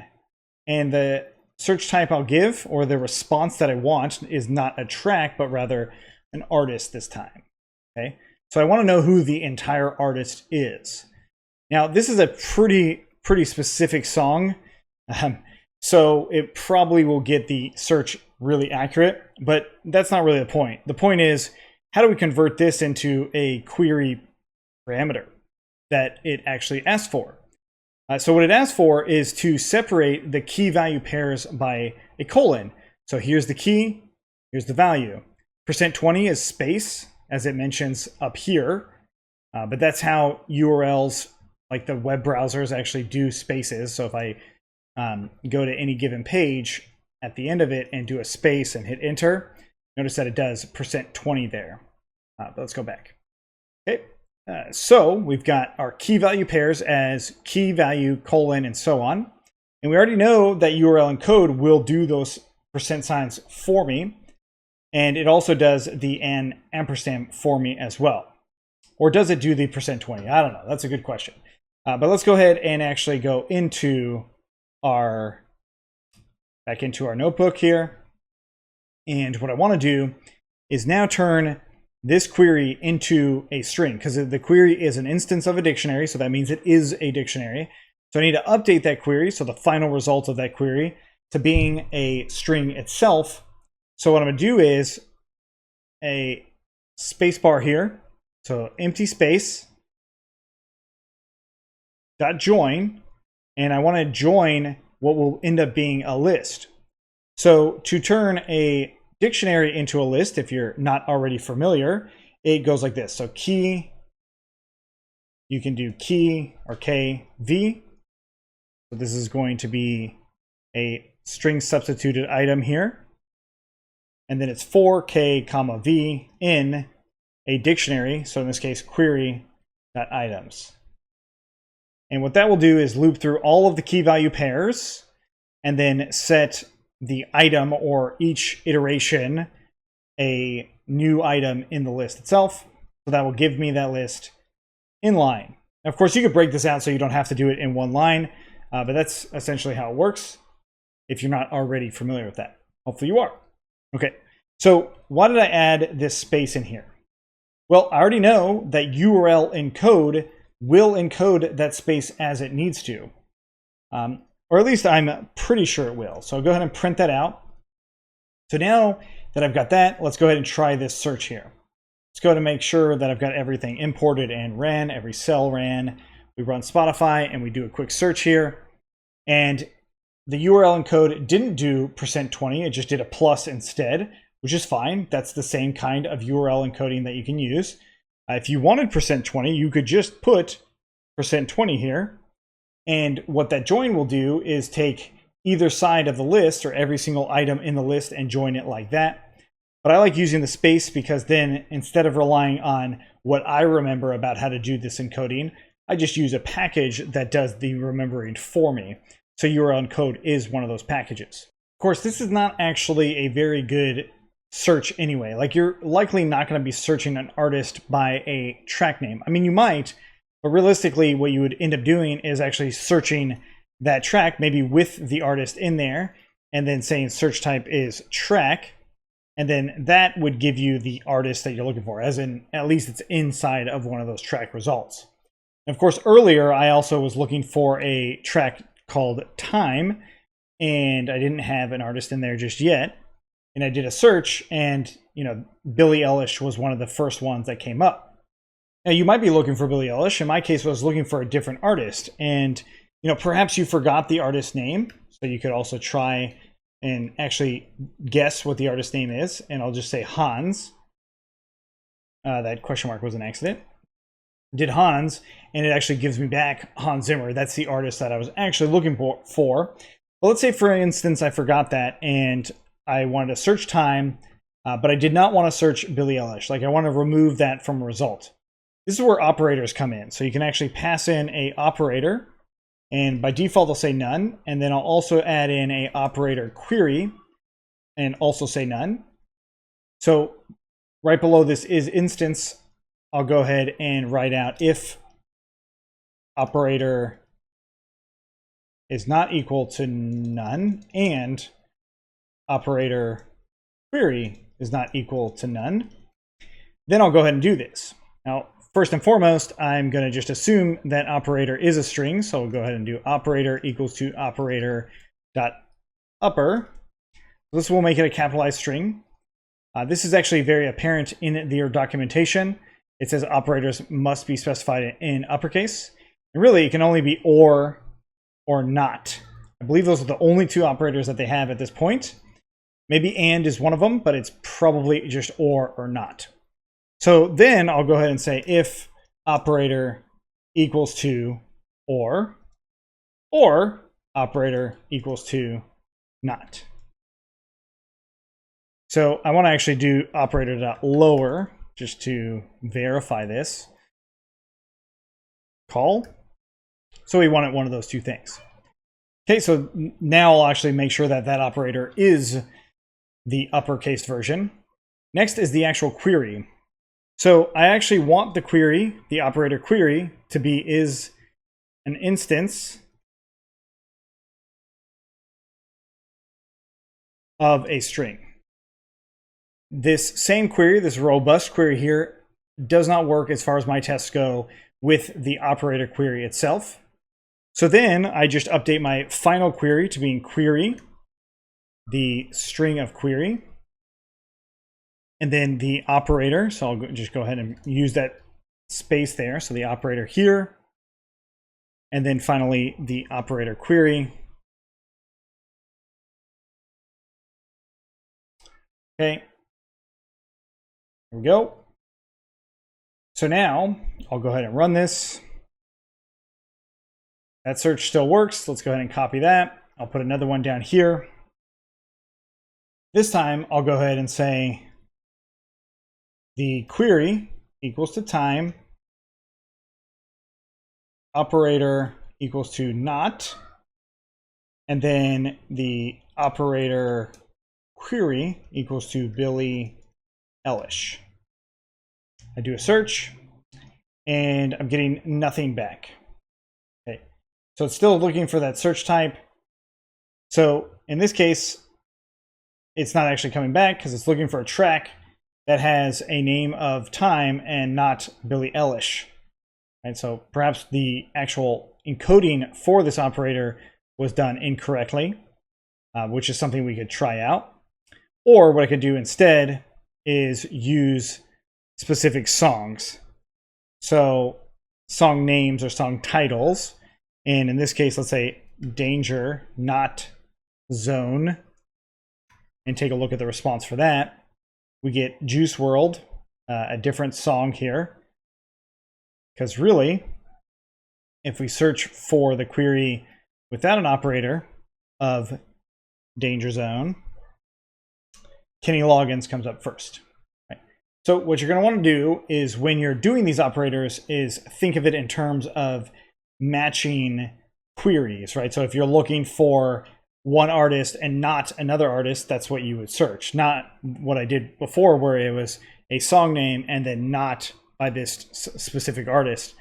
And the search type I'll give, or the response that I want, is not a track, but rather an artist this time. Okay, so I want to know who the entire artist is. Now, this is a pretty specific song, so it probably will get the search really accurate, but that's not really the point. The point is, how do we convert this into a query parameter that it actually asks for? So what it asks for is to separate the key value pairs by a colon. So here's the key, here's the value. %20 is space, as it mentions up here, but that's how URLs, like the web browsers, actually do spaces. So if I go to any given page at the end of it and do a space and hit enter, notice that it does %20 there. But let's go back. Okay, so we've got our key value pairs as key value, colon, and so on. And we already know that URL encode will do those %signs for me. And it also does the ampersand for me as well. Or does it do the %20? I don't know. That's a good question. But let's go ahead and actually go into back into our notebook here. And what I want to do is now turn this query into a string, because the query is an instance of a dictionary, so that means it is a dictionary. So I need to update that query, so the final result of that query, to being a string itself. So what I'm going to do is a space bar here, so empty space, dot join, and I want to join what will end up being a list. So to turn a dictionary into a list, if you're not already familiar, it goes like this. So key, you can do key or KV. So this is going to be a string substituted item here. And then it's for K, comma V in a dictionary. So in this case, query.items. And what that will do is loop through all of the key value pairs and then set the item or each iteration a new item in the list itself. So that will give me that list in line. Now, of course, you could break this out so you don't have to do it in one line, but that's essentially how it works if you're not already familiar with that. Hopefully you are. Okay, so why did I add this space in here? Well, I already know that URL encode will encode that space as it needs to. Or at least I'm pretty sure it will. So I'll go ahead and print that out. So now that I've got that, let's go ahead and try this search here. Let's go ahead and make sure that I've got everything imported and ran, every cell ran. We run Spotify and we do a quick search here. And the URL encode didn't do %20, it just did a plus instead, which is fine. That's the same kind of URL encoding that you can use. If you wanted %20, you could just put %20 here. And what that join will do is take either side of the list or every single item in the list and join it like that. But I like using the space because then instead of relying on what I remember about how to do this encoding, I just use a package that does the remembering for me. So URL encode is one of those packages. Of course, this is not actually a very good search anyway. Like, you're likely not going to be searching an artist by a track name. I mean, you might, but realistically what you would end up doing is actually searching that track, maybe with the artist in there, and then saying search type is track, and then that would give you the artist that you're looking for, as in at least it's inside of one of those track results. And of course, earlier I also was looking for a track called time, and I didn't have an artist in there just yet. And I did a search, and Billie Eilish was one of the first ones that came up. Now, you might be looking for Billie Eilish. In my case, I was looking for a different artist, and perhaps you forgot the artist name, so you could also try and actually guess what the artist name is. And I'll just say Hans. That question mark was an accident. Did Hans, and it actually gives me back Hans Zimmer. That's the artist that I was actually looking for. Well, let's say, for instance, I forgot that, and I wanted to search time, but I did not want to search Billie Eilish. Like, I want to remove that from a result. This is where operators come in. So you can actually pass in a operator, and by default, I'll say none. And then I'll also add in a operator query and also say none. So right below this is instance, I'll go ahead and write out if operator is not equal to none and operator query is not equal to none. Then I'll go ahead and do this. Now, first and foremost, I'm going to just assume that operator is a string. So we'll go ahead and do operator equals to operator dot upper. This will make it a capitalized string. This is actually very apparent in their documentation. It says operators must be specified in uppercase. And really, it can only be or not. I believe those are the only two operators that they have at this point. Maybe and is one of them, but it's probably just or not. So then I'll go ahead and say if operator equals to or operator equals to not. So I want to actually do operator.lower just to verify this. Call. So we wanted one of those two things. Okay, so now I'll actually make sure that that operator is the uppercase version. Next is the actual query. So I actually want the query, the operator query, to be is an instance of a string. This same query, this robust query here, does not work as far as my tests go with the operator query itself. So then I just update my final query to being query, the string of query, and then the operator. So I'll just go ahead and use that space there. So the operator here, and then finally the operator query. Okay, there we go. So now I'll go ahead and run this. That search still works. Let's go ahead and copy that. I'll put another one down here. This time I'll go ahead and say the query equals to time, operator equals to not, and then the operator query equals to Billy Ellish. I do a search and I'm getting nothing back. Okay, so it's still looking for that search type. So in this case, it's not actually coming back because it's looking for a track that has a name of time and not Billy Ellish. And so perhaps the actual encoding for this operator was done incorrectly, which is something we could try out. Or what I could do instead is use specific songs. So song names or song titles. And in this case, let's say danger, not zone. And take a look at the response for that. We get Juice WRLD, a different song here. Because really, if we search for the query without an operator of danger zone, Kenny Loggins comes up first. Right? So what you're going to want to do is when you're doing these operators is think of it in terms of matching queries, right? So if you're looking for one artist and not another artist, that's what you would search. Not what I did before where it was a song name and then not by this specific artist.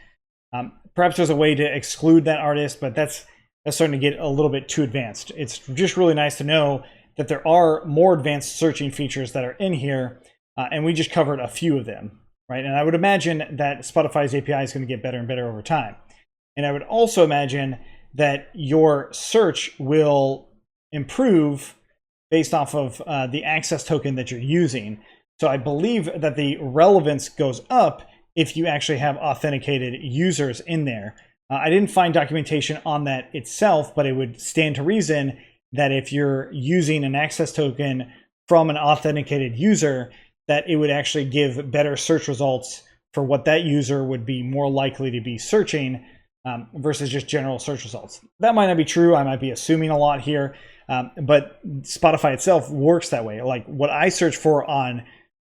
Perhaps there's a way to exclude that artist, but that's starting to get a little bit too advanced. It's just really nice to know that there are more advanced searching features that are in here, and we just covered a few of them, right? And I would imagine that Spotify's API is going to get better and better over time. And I would also imagine that your search will improve based off of the access token that you're using. So I believe that the relevance goes up if you actually have authenticated users in there. I didn't find documentation on that itself, but it would stand to reason that if you're using an access token from an authenticated user, that it would actually give better search results for what that user would be more likely to be searching versus just general search results. That might not be true. I might be assuming a lot here, but Spotify itself works that way. Like what I search for on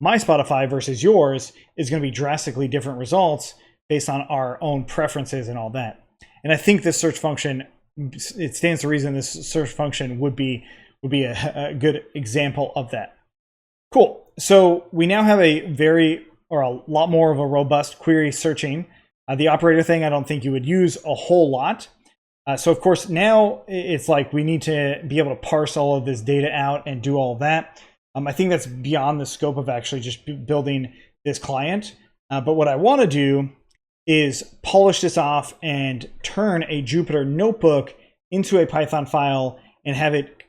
my Spotify versus yours is going to be drastically different results based on our own preferences and all that. And I think this search function, it stands to reason this search function would be a good example of that. Cool. So we now have a lot more of a robust query searching. The operator thing, I don't think you would use a whole lot. So of course now it's like we need to be able to parse all of this data out and do all of that. I think that's beyond the scope of actually just building this client. But what I want to do is polish this off and turn a Jupyter notebook into a Python file and have it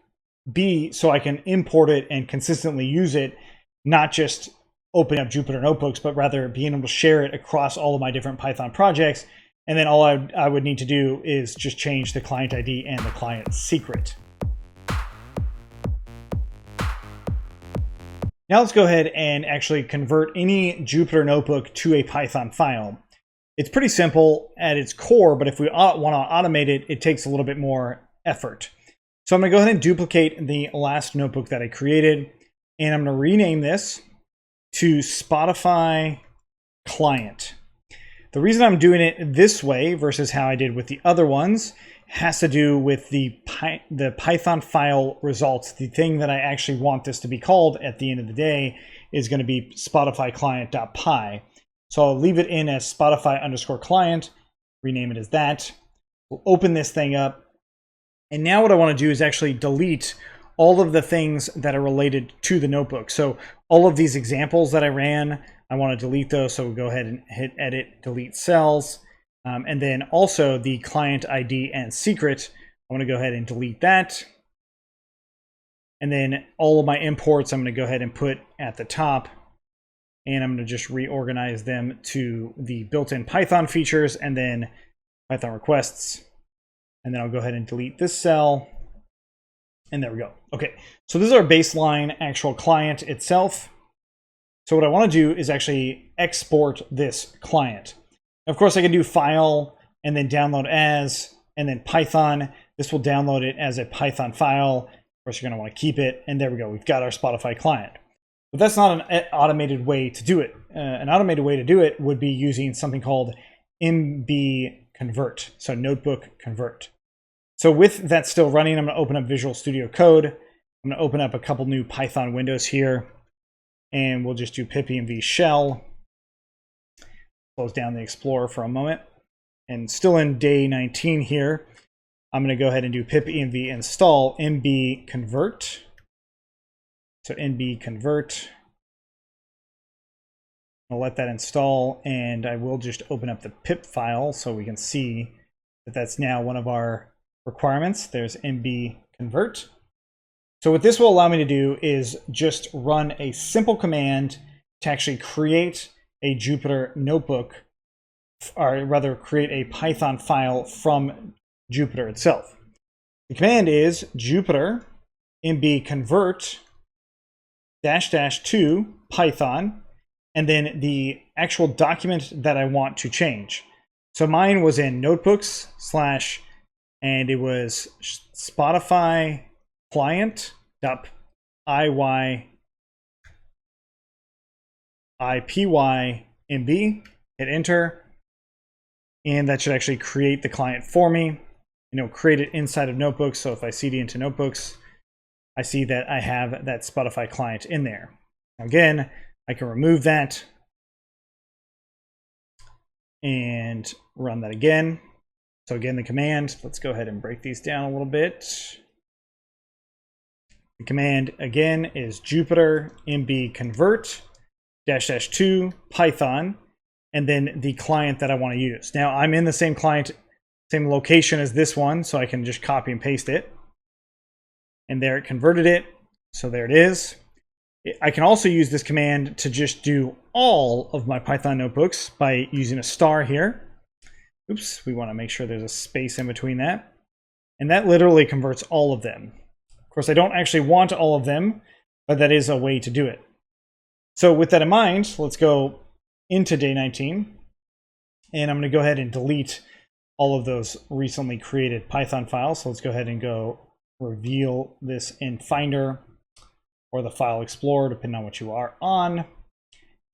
be so I can import it and consistently use it, not just open up Jupyter notebooks, but rather being able to share it across all of my different Python projects. And then all I would need to do is just change the client ID and the client secret. Now let's go ahead and actually convert any Jupyter notebook to a Python file. It's pretty simple at its core, but if we want to automate it, it takes a little bit more effort. So I'm going to go ahead and duplicate the last notebook that I created, and I'm going to rename this to Spotify Client. The reason I'm doing it this way versus how I did with the other ones has to do with the Python file results, the thing that I actually want this to be called at the end of the day. is going to be Spotify client.py. So I'll leave it in as Spotify_client, rename it as that. We'll open this thing up. And now what I want to do is actually delete all of the things that are related to the notebook. So all of these examples that I ran, I want to delete those. So we'll go ahead and hit edit, delete cells. And then also the client ID and secret, I want to go ahead and delete that. And then all of my imports, I'm going to go ahead and put at the top. And I'm going to just reorganize them to the built-in Python features and then Python requests. And then I'll go ahead and delete this cell. And there we go. Okay, so this is our baseline actual client itself. So what I want to do is actually export this client. Of course, I can do file and then download as, and then Python. This will download it as a Python file. Of course, you're going to want to keep it. And there we go. We've got our Spotify client. But that's not an automated way to do it. An automated way to do it would be using something called MB convert. So notebook convert. So with that still running, I'm going to open up Visual Studio Code. I'm going to open up a couple new Python windows here. And we'll just do pipenv shell. Close down the Explorer for a moment. And still in day 19 here, I'm going to go ahead and do pipenv install mb convert. So mb convert. I'll let that install, and I will just open up the pip file so we can see that that's now one of our requirements. There's mb convert. So what this will allow me to do is just run a simple command to actually create a Jupyter notebook, or rather create a Python file from Jupyter itself. The command is Jupyter mb convert --to Python, and then the actual document that I want to change. So mine was in notebooks / and it was Spotify client.iyipy mb. Hit enter, and that should actually create the client for me. Create it inside of notebooks. So if I cd into notebooks, I see that I have that Spotify client in there. Again, I can remove that and run that again. So again, the command, let's go ahead and break these down a little bit. The command again is Jupyter mb convert --to Python, and then the client that I want to use. Now I'm in the same client, same location as this one, so I can just copy and paste it. And there it converted it. So there it is. I can also use this command to just do all of my Python notebooks by using a star here. Oops, we want to make sure there's a space in between that. And that literally converts all of them. Of course, I don't actually want all of them, but that is a way to do it. So with that in mind, let's go into day 19. And I'm going to go ahead and delete all of those recently created Python files. So let's go ahead and go reveal this in Finder or the File Explorer, depending on what you are on.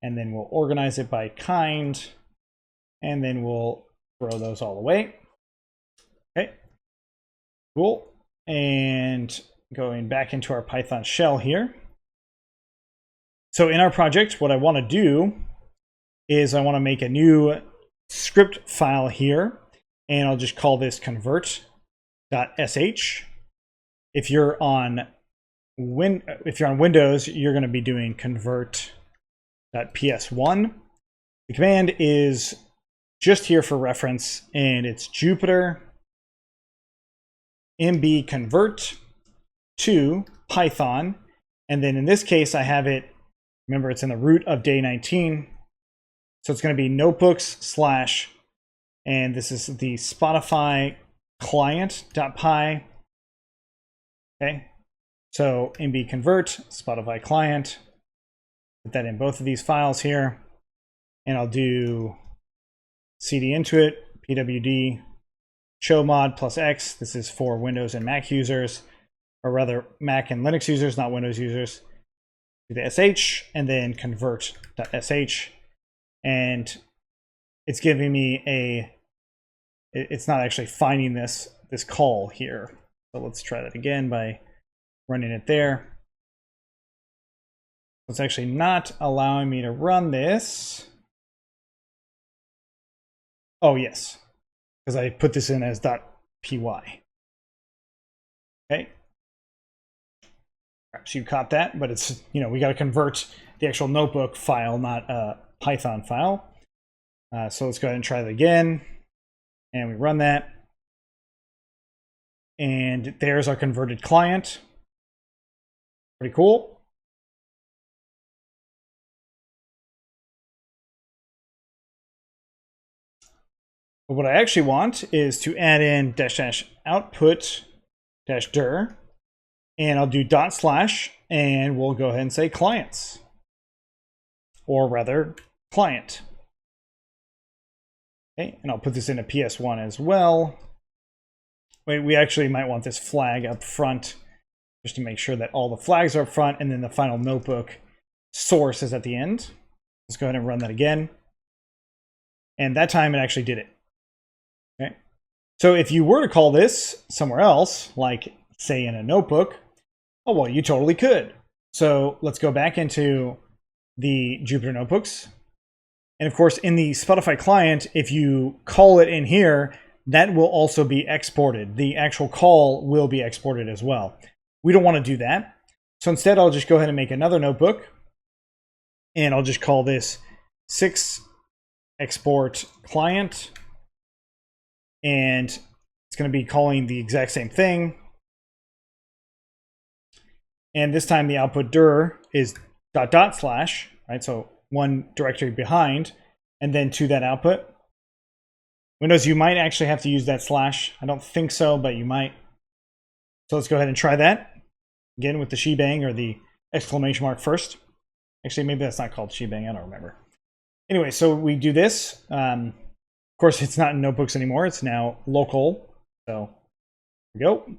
And then we'll organize it by kind. And then we'll throw those all away. Okay, cool. And going back into our Python shell here. So in our project, what I want to do is I want to make a new script file here, and I'll just call this convert.sh. If you're on Windows, you're going to be doing convert.ps1. The command is just here for reference, and it's Jupyter mb convert to Python. And then in this case, I have it, remember it's in the root of day 19. So it's going to be notebooks / and this is the Spotify client.py. Okay, so mb convert Spotify client. Put that in both of these files here, and I'll do cd into it, pwd show mod +x. This is for Windows and Mac users, or rather Mac and Linux users, not Windows users. Do the sh, and then convert.sh, and it's giving me it's not actually finding this call here. So let's try that again by running it there. It's actually not allowing me to run this. Oh, yes, because I put this in as .py. Okay. Perhaps you caught that, but it's, we got to convert the actual notebook file, not a Python file. So let's go ahead and try that again. And we run that. And there's our converted client. Pretty cool. But what I actually want is to add in --output -dir. And I'll do // and we'll go ahead and say clients. Or rather, client. Okay, and I'll put this in a PS1 as well. Wait, we actually might want this flag up front just to make sure that all the flags are up front and then the final notebook source is at the end. Let's go ahead and run that again. And that time it actually did it. Okay. So if you were to call this somewhere else, like say in a notebook, oh, well, you totally could. So let's go back into the Jupyter Notebooks. And of course, in the Spotify client, if you call it in here, that will also be exported. The actual call will be exported as well. We don't want to do that. So instead, I'll just go ahead and make another notebook. And I'll just call this 6 export client. And it's going to be calling the exact same thing. And this time the output dir is .. right? So one directory behind, and then to that output. Windows, you might actually have to use that /. I don't think so, but you might. So let's go ahead and try that. Again, with the shebang or the exclamation mark first. Actually, maybe that's not called shebang. I don't remember. Anyway, so we do this. Of course, it's not in notebooks anymore. It's now local. So here we go.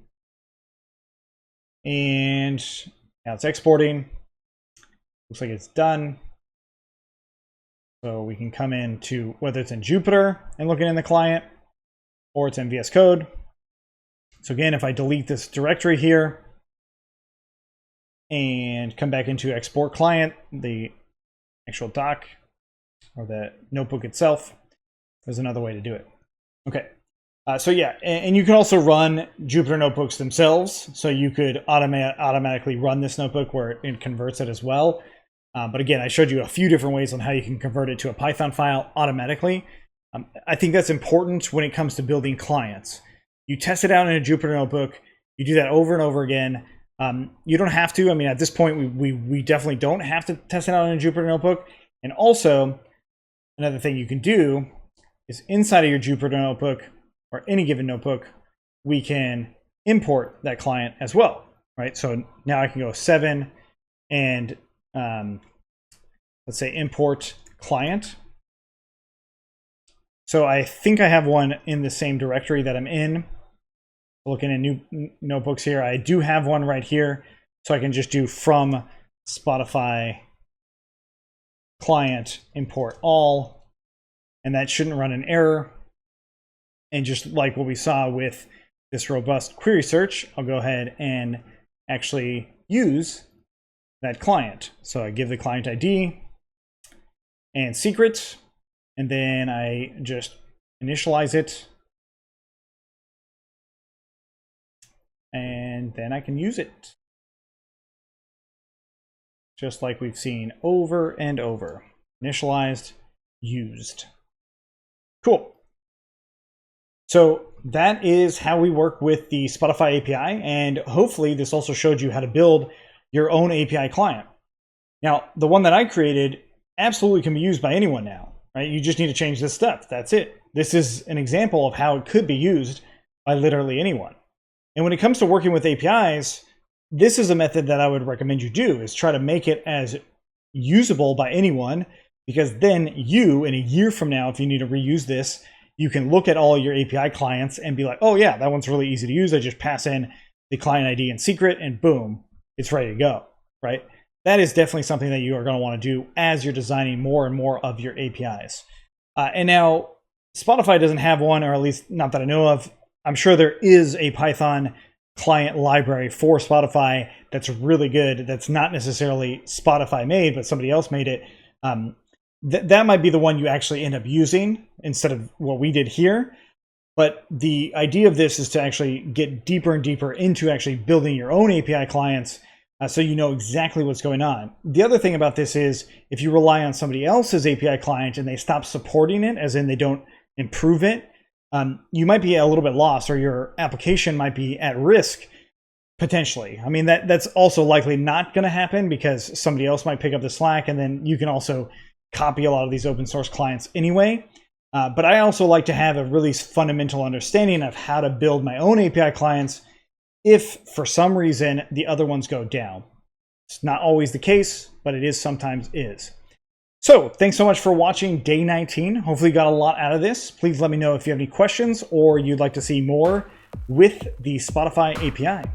And now it's exporting. Looks like it's done. So we can come into whether it's in Jupyter and looking in the client, or it's in VS Code. So again, if I delete this directory here and come back into export client, the actual doc or the notebook itself, there's another way to do it. Okay. So yeah, and you can also run Jupyter notebooks themselves. So you could automatically run this notebook where it converts it as well. But again, I showed you a few different ways on how you can convert it to a Python file automatically. I think that's important when it comes to building clients. You test it out in a Jupyter notebook. You do that over and over again. You don't have to. I mean, at this point, we definitely don't have to test it out in a Jupyter notebook. And also, another thing you can do is inside of your Jupyter notebook or any given notebook, we can import that client as well, right? So now I can go 7 and let's say import client. So I think I have one in the same directory that I'm in. Looking at new notebooks here, I do have one right here. So I can just do from Spotify client import all, and that shouldn't run an error. And just like what we saw with this robust query search, I'll go ahead and actually use that client. So I give the client ID and secret, and then I just initialize it. And then I can use it. Just like we've seen over and over. Initialized, used. Cool. So that is how we work with the Spotify API, and hopefully this also showed you how to build your own API client. Now, the one that I created absolutely can be used by anyone now, right? You just need to change this stuff. That's it. This is an example of how it could be used by literally anyone. And when it comes to working with APIs, this is a method that I would recommend you do, is try to make it as usable by anyone, because then you, in a year from now, if you need to reuse this, you can look at all your API clients and be like, oh yeah, that one's really easy to use. I just pass in the client ID and secret and boom, it's ready to go, right? That is definitely something that you are going to want to do as you're designing more and more of your APIs. And now Spotify doesn't have one, or at least not that I know of. I'm sure there is a Python client library for Spotify that's really good, that's not necessarily Spotify made, but somebody else made it, that might be the one you actually end up using instead of what we did here. But the idea of this is to actually get deeper and deeper into actually building your own API clients, so you know exactly what's going on. The other thing about this is if you rely on somebody else's API client and they stop supporting it, as in they don't improve it, you might be a little bit lost, or your application might be at risk potentially. I mean, that's also likely not going to happen because somebody else might pick up the slack, and then you can also copy a lot of these open source clients anyway. But I also like to have a really fundamental understanding of how to build my own API clients if for some reason the other ones go down. It's not always the case, but it is sometimes is. So thanks so much for watching day 19. Hopefully you got a lot out of this. Please let me know if you have any questions or you'd like to see more with the Spotify API.